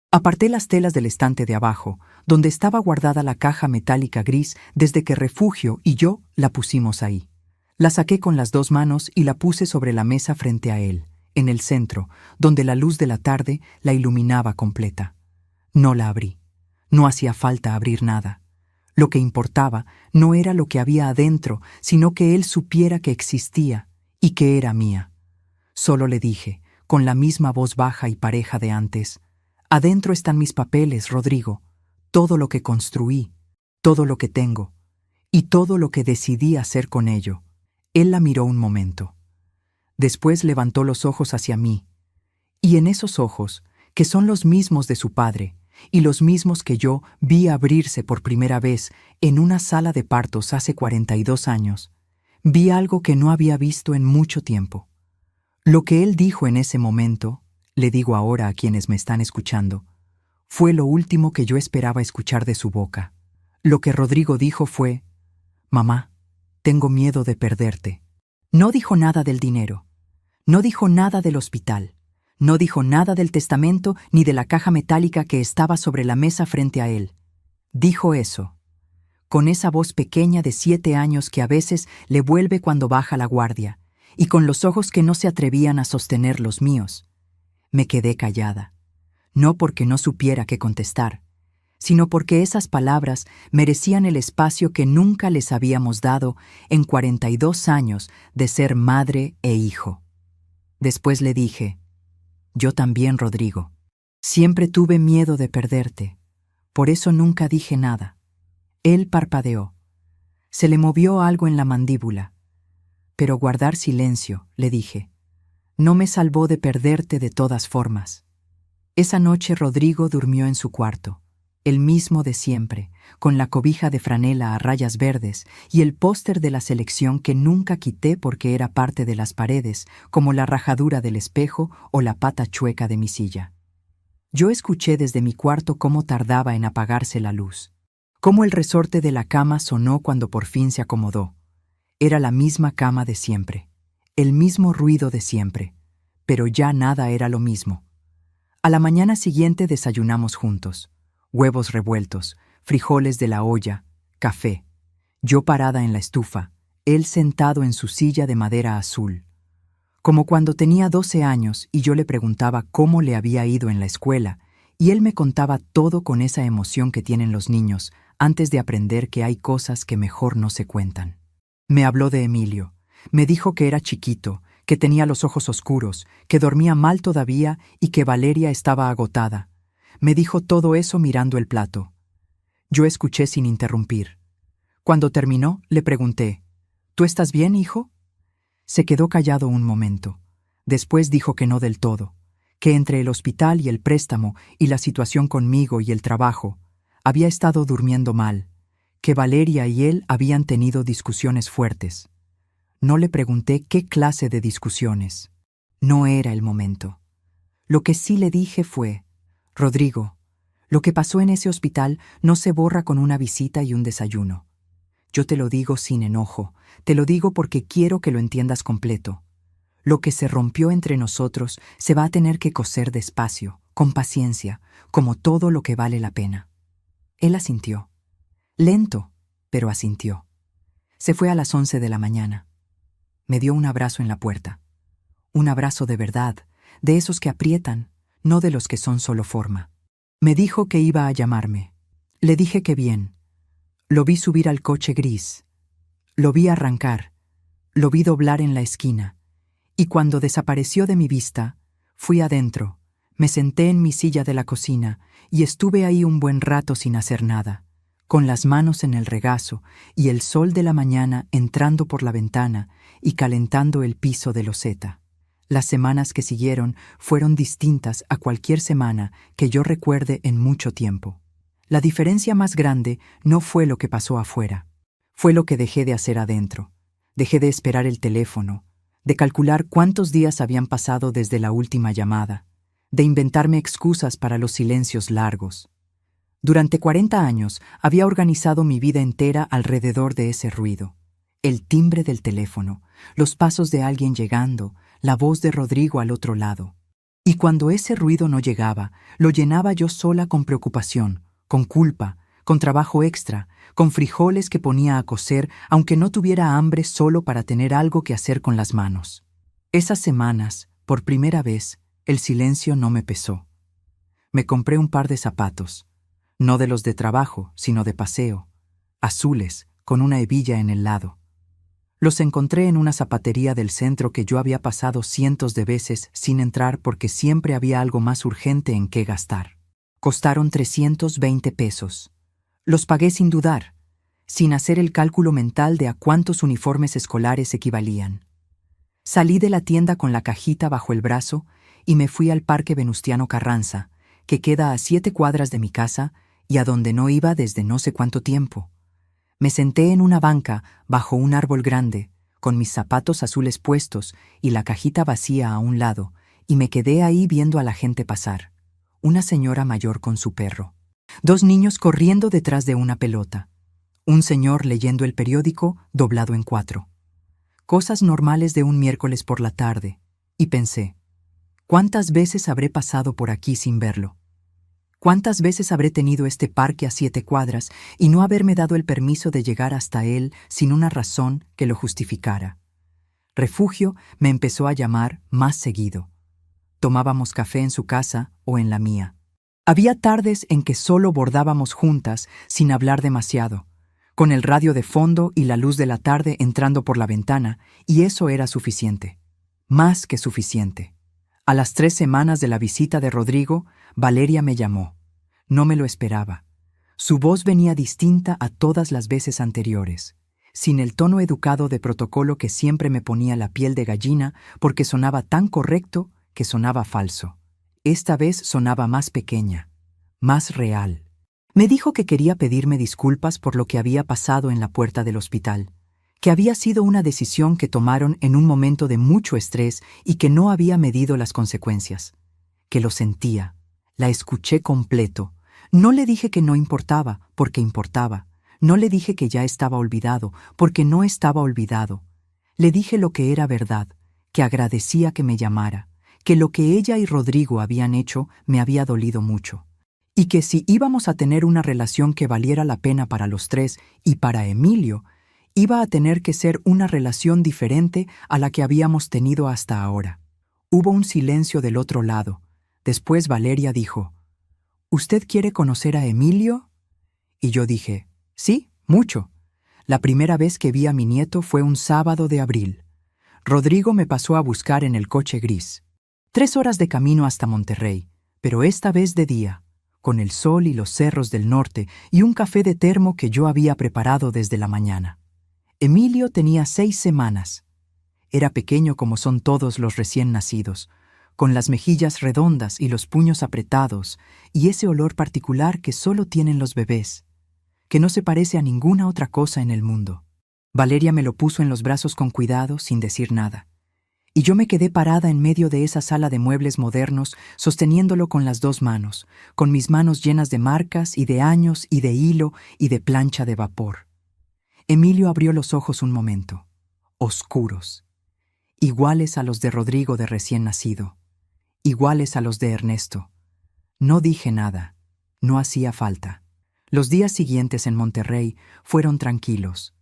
Aparté las telas del estante de abajo, donde estaba guardada la caja metálica gris desde que Refugio y yo la pusimos ahí. La saqué con las 2 manos y la puse sobre la mesa frente a él, en el centro, donde la luz de la tarde la iluminaba completa. No la abrí. No hacía falta abrir nada. Lo que importaba no era lo que había adentro, sino que él supiera que existía y que era mía. Solo le dije, con la misma voz baja y pareja de antes: «Adentro están mis papeles, Rodrigo, todo lo que construí, todo lo que tengo, y todo lo que decidí hacer con ello». Él la miró un momento. Después levantó los ojos hacia mí, y en esos ojos, que son los mismos de su padre, y los mismos que yo vi abrirse por primera vez en una sala de partos hace 42 años, vi algo que no había visto en mucho tiempo. Lo que él dijo en ese momento, le digo ahora a quienes me están escuchando, fue lo último que yo esperaba escuchar de su boca. Lo que Rodrigo dijo fue: «Mamá, tengo miedo de perderte». No dijo nada del dinero, no dijo nada del hospital. No dijo nada del testamento ni de la caja metálica que estaba sobre la mesa frente a él. Dijo eso, con esa voz pequeña de 7 años que a veces le vuelve cuando baja la guardia, y con los ojos que no se atrevían a sostener los míos. Me quedé callada, no porque no supiera qué contestar, sino porque esas palabras merecían el espacio que nunca les habíamos dado en 42 años de ser madre e hijo. Después le dije: «Yo también, Rodrigo. Siempre tuve miedo de perderte. Por eso nunca dije nada». Él parpadeó. Se le movió algo en la mandíbula. «Pero guardar silencio», le dije, «no me salvó de perderte de todas formas». Esa noche Rodrigo durmió en su cuarto, el mismo de siempre, con la cobija de franela a rayas verdes y el póster de la selección que nunca quité porque era parte de las paredes, como la rajadura del espejo o la pata chueca de mi silla. Yo escuché desde mi cuarto cómo tardaba en apagarse la luz, cómo el resorte de la cama sonó cuando por fin se acomodó. Era la misma cama de siempre, el mismo ruido de siempre, pero ya nada era lo mismo. A la mañana siguiente desayunamos juntos. Huevos revueltos, frijoles de la olla, café. Yo parada en la estufa, él sentado en su silla de madera azul. Como cuando tenía 12 años y yo le preguntaba cómo le había ido en la escuela, y él me contaba todo con esa emoción que tienen los niños antes de aprender que hay cosas que mejor no se cuentan. Me habló de Emilio, me dijo que era chiquito, que tenía los ojos oscuros, que dormía mal todavía y que Valeria estaba agotada. Me dijo todo eso mirando el plato. Yo escuché sin interrumpir. Cuando terminó, le pregunté, ¿tú estás bien, hijo? Se quedó callado un momento. Después dijo que no del todo, que entre el hospital y el préstamo y la situación conmigo y el trabajo, había estado durmiendo mal, que Valeria y él habían tenido discusiones fuertes. No le pregunté qué clase de discusiones. No era el momento. Lo que sí le dije fue, Rodrigo, lo que pasó en ese hospital no se borra con una visita y un desayuno. Yo te lo digo sin enojo, te lo digo porque quiero que lo entiendas completo. Lo que se rompió entre nosotros se va a tener que coser despacio, con paciencia, como todo lo que vale la pena. Él asintió. Lento, pero asintió. Se fue a las 11 de la mañana. Me dio un abrazo en la puerta. Un abrazo de verdad, de esos que aprietan, no de los que son solo forma. Me dijo que iba a llamarme. Le dije que bien. Lo vi subir al coche gris. Lo vi arrancar. Lo vi doblar en la esquina. Y cuando desapareció de mi vista, fui adentro, me senté en mi silla de la cocina y estuve ahí un buen rato sin hacer nada, con las manos en el regazo y el sol de la mañana entrando por la ventana y calentando el piso de loseta. Las semanas que siguieron fueron distintas a cualquier semana que yo recuerde en mucho tiempo. La diferencia más grande no fue lo que pasó afuera, fue lo que dejé de hacer adentro. Dejé de esperar el teléfono, de calcular cuántos días habían pasado desde la última llamada, de inventarme excusas para los silencios largos. Durante 40 años había organizado mi vida entera alrededor de ese ruido. El timbre del teléfono, los pasos de alguien llegando, la voz de Rodrigo al otro lado. Y cuando ese ruido no llegaba, lo llenaba yo sola con preocupación, con culpa, con trabajo extra, con frijoles que ponía a cocer, aunque no tuviera hambre solo para tener algo que hacer con las manos. Esas semanas, por primera vez, el silencio no me pesó. Me compré un par de zapatos, no de los de trabajo, sino de paseo, azules, con una hebilla en el lado. Los encontré en una zapatería del centro que yo había pasado cientos de veces sin entrar porque siempre había algo más urgente en qué gastar. Costaron 320 pesos. Los pagué sin dudar, sin hacer el cálculo mental de a cuántos uniformes escolares equivalían. Salí de la tienda con la cajita bajo el brazo y me fui al Parque Venustiano Carranza, que queda a 7 cuadras de mi casa y a donde no iba desde no sé cuánto tiempo. Me senté en una banca bajo un árbol grande, con mis zapatos azules puestos y la cajita vacía a un lado, y me quedé ahí viendo a la gente pasar. Una señora mayor con su perro. 2 niños corriendo detrás de una pelota. Un señor leyendo el periódico doblado en 4. Cosas normales de un miércoles por la tarde. Y pensé, ¿cuántas veces habré pasado por aquí sin verlo? ¿Cuántas veces habré tenido este parque a 7 cuadras y no haberme dado el permiso de llegar hasta él sin una razón que lo justificara? Refugio me empezó a llamar más seguido. Tomábamos café en su casa o en la mía. Había tardes en que solo bordábamos juntas sin hablar demasiado, con el radio de fondo y la luz de la tarde entrando por la ventana, y eso era suficiente. Más que suficiente. A las 3 semanas de la visita de Rodrigo, Valeria me llamó. No me lo esperaba. Su voz venía distinta a todas las veces anteriores, sin el tono educado de protocolo que siempre me ponía la piel de gallina porque sonaba tan correcto que sonaba falso. Esta vez sonaba más pequeña, más real. Me dijo que quería pedirme disculpas por lo que había pasado en la puerta del hospital, que había sido una decisión que tomaron en un momento de mucho estrés y que no había medido las consecuencias, que lo sentía. La escuché completo. No le dije que no importaba, porque importaba. No le dije que ya estaba olvidado, porque no estaba olvidado. Le dije lo que era verdad, que agradecía que me llamara, que lo que ella y Rodrigo habían hecho me había dolido mucho, y que si íbamos a tener una relación que valiera la pena para los 3 y para Emilio, iba a tener que ser una relación diferente a la que habíamos tenido hasta ahora. Hubo un silencio del otro lado. Después Valeria dijo, ¿usted quiere conocer a Emilio? Y yo dije, sí, mucho. La primera vez que vi a mi nieto fue un sábado de abril. Rodrigo me pasó a buscar en el coche gris. 3 horas de camino hasta Monterrey, pero esta vez de día, con el sol y los cerros del norte y un café de termo que yo había preparado desde la mañana. Emilio tenía 6 semanas. Era pequeño como son todos los recién nacidos, con las mejillas redondas y los puños apretados, y ese olor particular que solo tienen los bebés, que no se parece a ninguna otra cosa en el mundo. Valeria me lo puso en los brazos con cuidado, sin decir nada. Y yo me quedé parada en medio de esa sala de muebles modernos, sosteniéndolo con las 2 manos, con mis manos llenas de marcas y de años y de hilo y de plancha de vapor. Emilio abrió los ojos un momento, oscuros, iguales a los de Rodrigo de recién nacido, iguales a los de Ernesto. No dije nada, no hacía falta. Los días siguientes en Monterrey fueron tranquilos.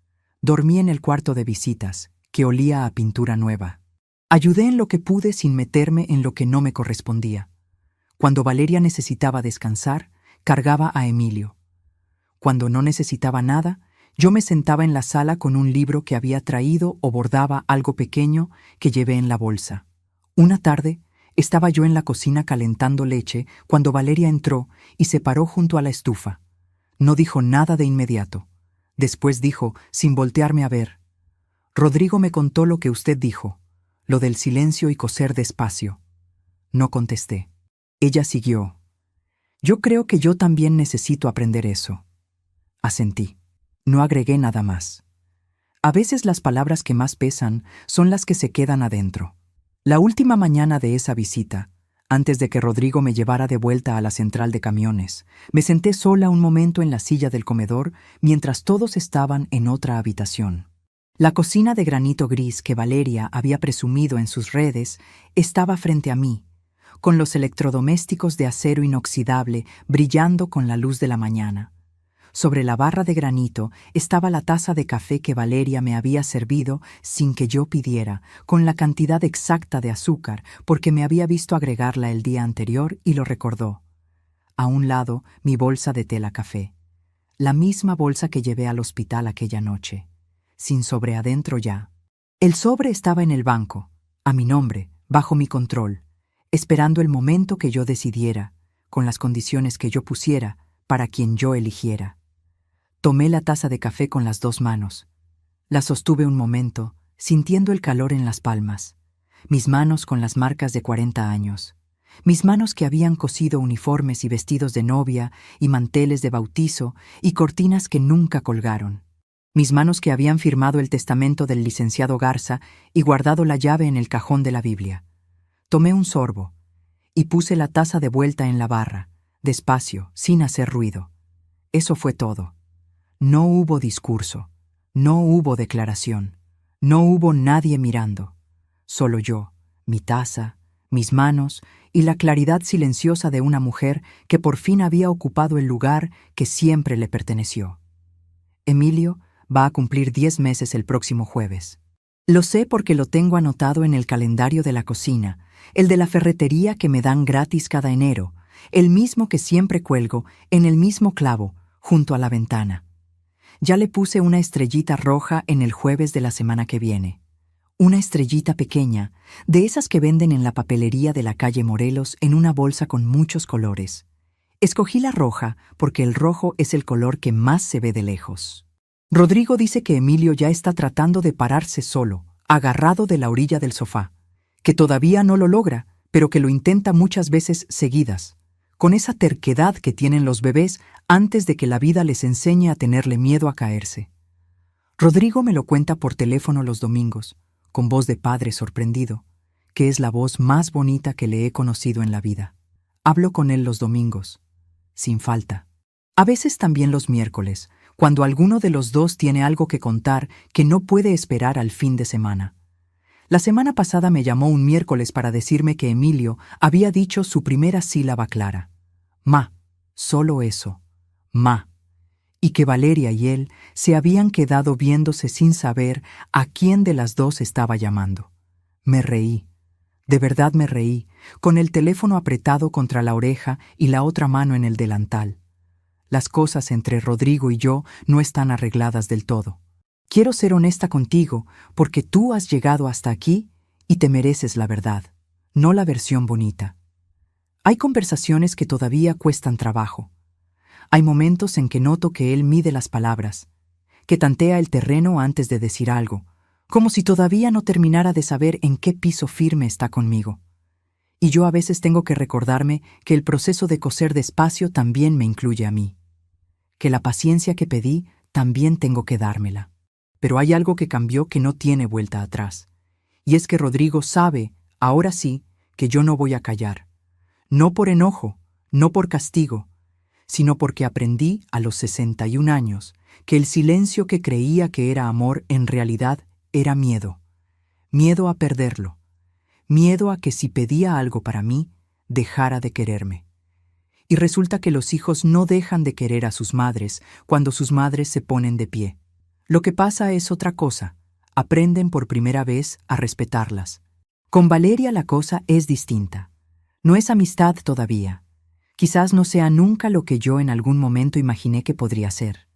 Dormí en el cuarto de visitas, que olía a pintura nueva. Ayudé en lo que pude sin meterme en lo que no me correspondía. Cuando Valeria necesitaba descansar, cargaba a Emilio. Cuando no necesitaba nada, yo me sentaba en la sala con un libro que había traído o bordaba algo pequeño que llevé en la bolsa. Una tarde, estaba yo en la cocina calentando leche cuando Valeria entró y se paró junto a la estufa. No dijo nada de inmediato. Después dijo, sin voltearme a ver: «Rodrigo me contó lo que usted dijo, lo del silencio y coser despacio». No contesté. Ella siguió: «Yo creo que yo también necesito aprender eso». Asentí. No agregué nada más. A veces las palabras que más pesan son las que se quedan adentro. La última mañana de esa visita, antes de que Rodrigo me llevara de vuelta a la central de camiones, me senté sola un momento en la silla del comedor mientras todos estaban en otra habitación. La cocina de granito gris que Valeria había presumido en sus redes estaba frente a mí, con los electrodomésticos de acero inoxidable brillando con la luz de la mañana. Sobre la barra de granito estaba la taza de café que Valeria me había servido sin que yo pidiera, con la cantidad exacta de azúcar, porque me había visto agregarla el día anterior y lo recordó. A un lado, mi bolsa de tela café. La misma bolsa que llevé al hospital aquella noche, sin sobre adentro ya. El sobre estaba en el banco, a mi nombre, bajo mi control, esperando el momento que yo decidiera, con las condiciones que yo pusiera, para quien yo eligiera. Tomé la taza de café con las 2 manos. La sostuve un momento, sintiendo el calor en las palmas. Mis manos con las marcas de 40 años. Mis manos que habían cosido uniformes y vestidos de novia y manteles de bautizo y cortinas que nunca colgaron. Mis manos que habían firmado el testamento del licenciado Garza y guardado la llave en el cajón de la Biblia. Tomé un sorbo y puse la taza de vuelta en la barra, despacio, sin hacer ruido. Eso fue todo. No hubo discurso, no hubo declaración, no hubo nadie mirando. Solo yo, mi taza, mis manos y la claridad silenciosa de una mujer que por fin había ocupado el lugar que siempre le perteneció. Emilio va a cumplir 10 meses el próximo jueves. Lo sé porque lo tengo anotado en el calendario de la cocina, el de la ferretería que me dan gratis cada enero, el mismo que siempre cuelgo en el mismo clavo, junto a la ventana. Ya le puse una estrellita roja en el jueves de la semana que viene. Una estrellita pequeña, de esas que venden en la papelería de la calle Morelos en una bolsa con muchos colores. Escogí la roja porque el rojo es el color que más se ve de lejos. Rodrigo dice que Emilio ya está tratando de pararse solo, agarrado de la orilla del sofá, que todavía no lo logra, pero que lo intenta muchas veces seguidas, con esa terquedad que tienen los bebés antes de que la vida les enseñe a tenerle miedo a caerse. Rodrigo me lo cuenta por teléfono los domingos, con voz de padre sorprendido, que es la voz más bonita que le he conocido en la vida. Hablo con él los domingos, sin falta. A veces también los miércoles, cuando alguno de los dos tiene algo que contar que no puede esperar al fin de semana. La semana pasada me llamó un miércoles para decirme que Emilio había dicho su primera sílaba clara. Ma, solo eso, ma. Y que Valeria y él se habían quedado viéndose sin saber a quién de las dos estaba llamando. Me reí, de verdad me reí, con el teléfono apretado contra la oreja y la otra mano en el delantal. Las cosas entre Rodrigo y yo no están arregladas del todo. Quiero ser honesta contigo porque tú has llegado hasta aquí y te mereces la verdad, no la versión bonita. Hay conversaciones que todavía cuestan trabajo. Hay momentos en que noto que él mide las palabras, que tantea el terreno antes de decir algo, como si todavía no terminara de saber en qué piso firme está conmigo. Y yo a veces tengo que recordarme que el proceso de coser despacio también me incluye a mí, que la paciencia que pedí también tengo que dármela. Pero hay algo que cambió que no tiene vuelta atrás, y es que Rodrigo sabe, ahora sí, que yo no voy a callar. No por enojo, no por castigo, sino porque aprendí a los 61 años que el silencio que creía que era amor en realidad era miedo. Miedo a perderlo. Miedo a que si pedía algo para mí, dejara de quererme. Y resulta que los hijos no dejan de querer a sus madres cuando sus madres se ponen de pie. Lo que pasa es otra cosa. Aprenden por primera vez a respetarlas. Con Valeria la cosa es distinta. No es amistad todavía. Quizás no sea nunca lo que yo en algún momento imaginé que podría ser.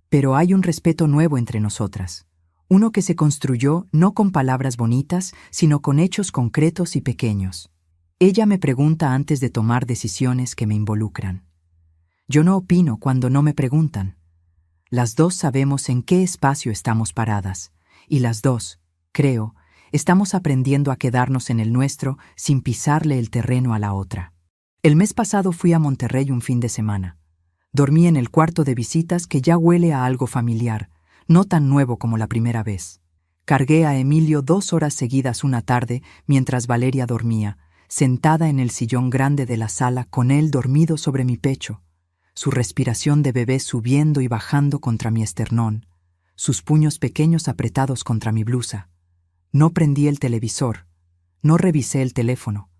Pero hay un respeto nuevo entre nosotras. Uno que se construyó no con palabras bonitas, sino con hechos concretos y pequeños. Ella me pregunta antes de tomar decisiones que me involucran. Yo no opino cuando no me preguntan. Las dos sabemos en qué espacio estamos paradas, y las dos, creo, estamos aprendiendo a quedarnos en el nuestro sin pisarle el terreno a la otra. El mes pasado fui a Monterrey un fin de semana. Dormí en el cuarto de visitas que ya huele a algo familiar, no tan nuevo como la primera vez. Cargué a Emilio 2 horas seguidas una tarde mientras Valeria dormía, sentada en el sillón grande de la sala con él dormido sobre mi pecho, su respiración de bebé subiendo y bajando contra mi esternón, sus puños pequeños apretados contra mi blusa. No prendí el televisor, no revisé el teléfono.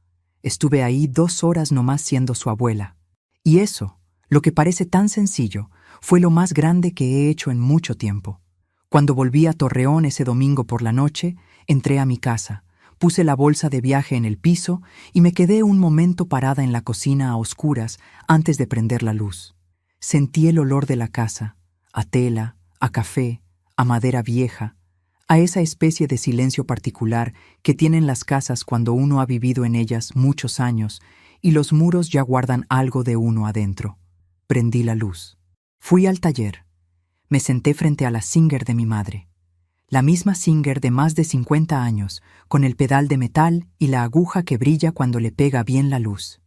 Estuve ahí 2 horas nomás siendo su abuela. Y eso, lo que parece tan sencillo, fue lo más grande que he hecho en mucho tiempo. Cuando volví a Torreón ese domingo por la noche, entré a mi casa, puse la bolsa de viaje en el piso y me quedé un momento parada en la cocina a oscuras antes de prender la luz. Sentí el olor de la casa, a tela, a café, a madera vieja, a esa especie de silencio particular que tienen las casas cuando uno ha vivido en ellas muchos años y los muros ya guardan algo de uno adentro. Prendí la luz. Fui al taller. Me senté frente a la Singer de mi madre. La misma Singer de más de 50 años, con el pedal de metal y la aguja que brilla cuando le pega bien la luz.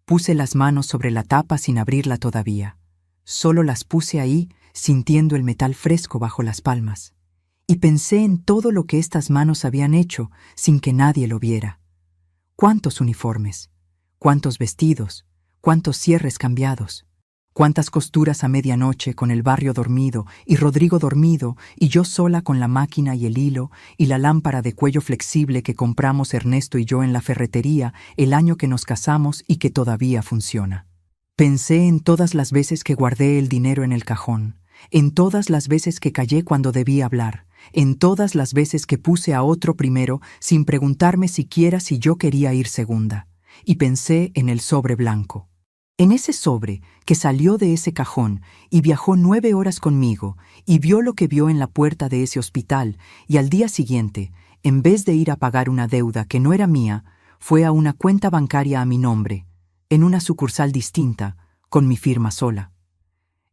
Puse las manos sobre la tapa sin abrirla todavía. Solo las puse ahí, sintiendo el metal fresco bajo las palmas. Y pensé en todo lo que estas manos habían hecho sin que nadie lo viera. ¿Cuántos uniformes? ¿Cuántos vestidos? ¿Cuántos cierres cambiados? ¿Cuántas costuras a medianoche con el barrio dormido y Rodrigo dormido y yo sola con la máquina y el hilo y la lámpara de cuello flexible que compramos Ernesto y yo en la ferretería el año que nos casamos y que todavía funciona? Pensé en todas las veces que guardé el dinero en el cajón, en todas las veces que callé cuando debí hablar, en todas las veces que puse a otro primero sin preguntarme siquiera si yo quería ir segunda, y pensé en el sobre blanco. En ese sobre que salió de ese cajón y viajó 9 horas conmigo y vio lo que vio en la puerta de ese hospital y al día siguiente, en vez de ir a pagar una deuda que no era mía, fue a una cuenta bancaria a mi nombre, en una sucursal distinta, con mi firma sola.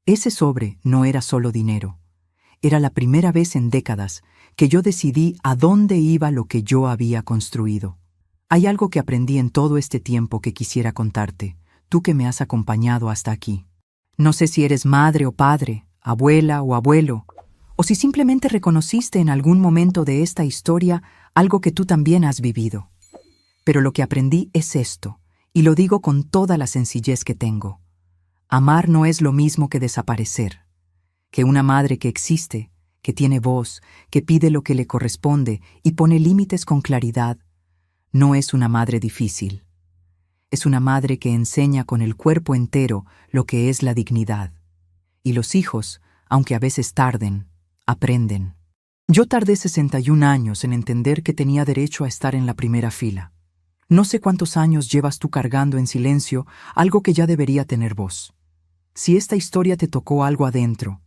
Ese sobre no era solo dinero. Era la primera vez en décadas que yo decidí a dónde iba lo que yo había construido. Hay algo que aprendí en todo este tiempo que quisiera contarte, tú que me has acompañado hasta aquí. No sé si eres madre o padre, abuela o abuelo, o si simplemente reconociste en algún momento de esta historia algo que tú también has vivido. Pero lo que aprendí es esto, y lo digo con toda la sencillez que tengo. Amar no es lo mismo que desaparecer. Que una madre que existe, que tiene voz, que pide lo que le corresponde y pone límites con claridad, no es una madre difícil. Es una madre que enseña con el cuerpo entero lo que es la dignidad. Y los hijos, aunque a veces tarden, aprenden. Yo tardé 61 años en entender que tenía derecho a estar en la primera fila. No sé cuántos años llevas tú cargando en silencio algo que ya debería tener voz. Si esta historia te tocó algo adentro,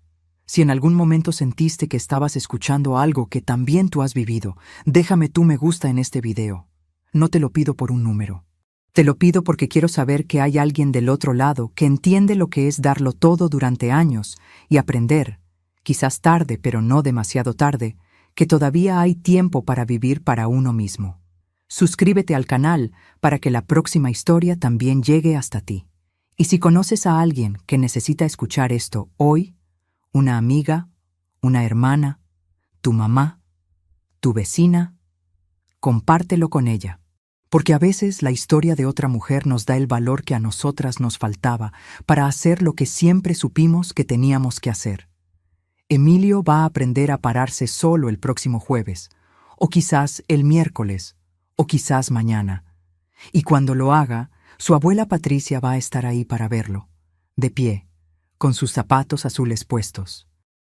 Si en algún momento sentiste que estabas escuchando algo que también tú has vivido, déjame tu me gusta en este video. No te lo pido por un número. Te lo pido porque quiero saber que hay alguien del otro lado que entiende lo que es darlo todo durante años y aprender, quizás tarde pero no demasiado tarde, que todavía hay tiempo para vivir para uno mismo. Suscríbete al canal para que la próxima historia también llegue hasta ti. Y si conoces a alguien que necesita escuchar esto hoy, una amiga, una hermana, tu mamá, tu vecina, compártelo con ella. Porque a veces la historia de otra mujer nos da el valor que a nosotras nos faltaba para hacer lo que siempre supimos que teníamos que hacer. Emilio va a aprender a pararse solo el próximo jueves, o quizás el miércoles, o quizás mañana. Y cuando lo haga, su abuela Patricia va a estar ahí para verlo, de pie, con sus zapatos azules puestos.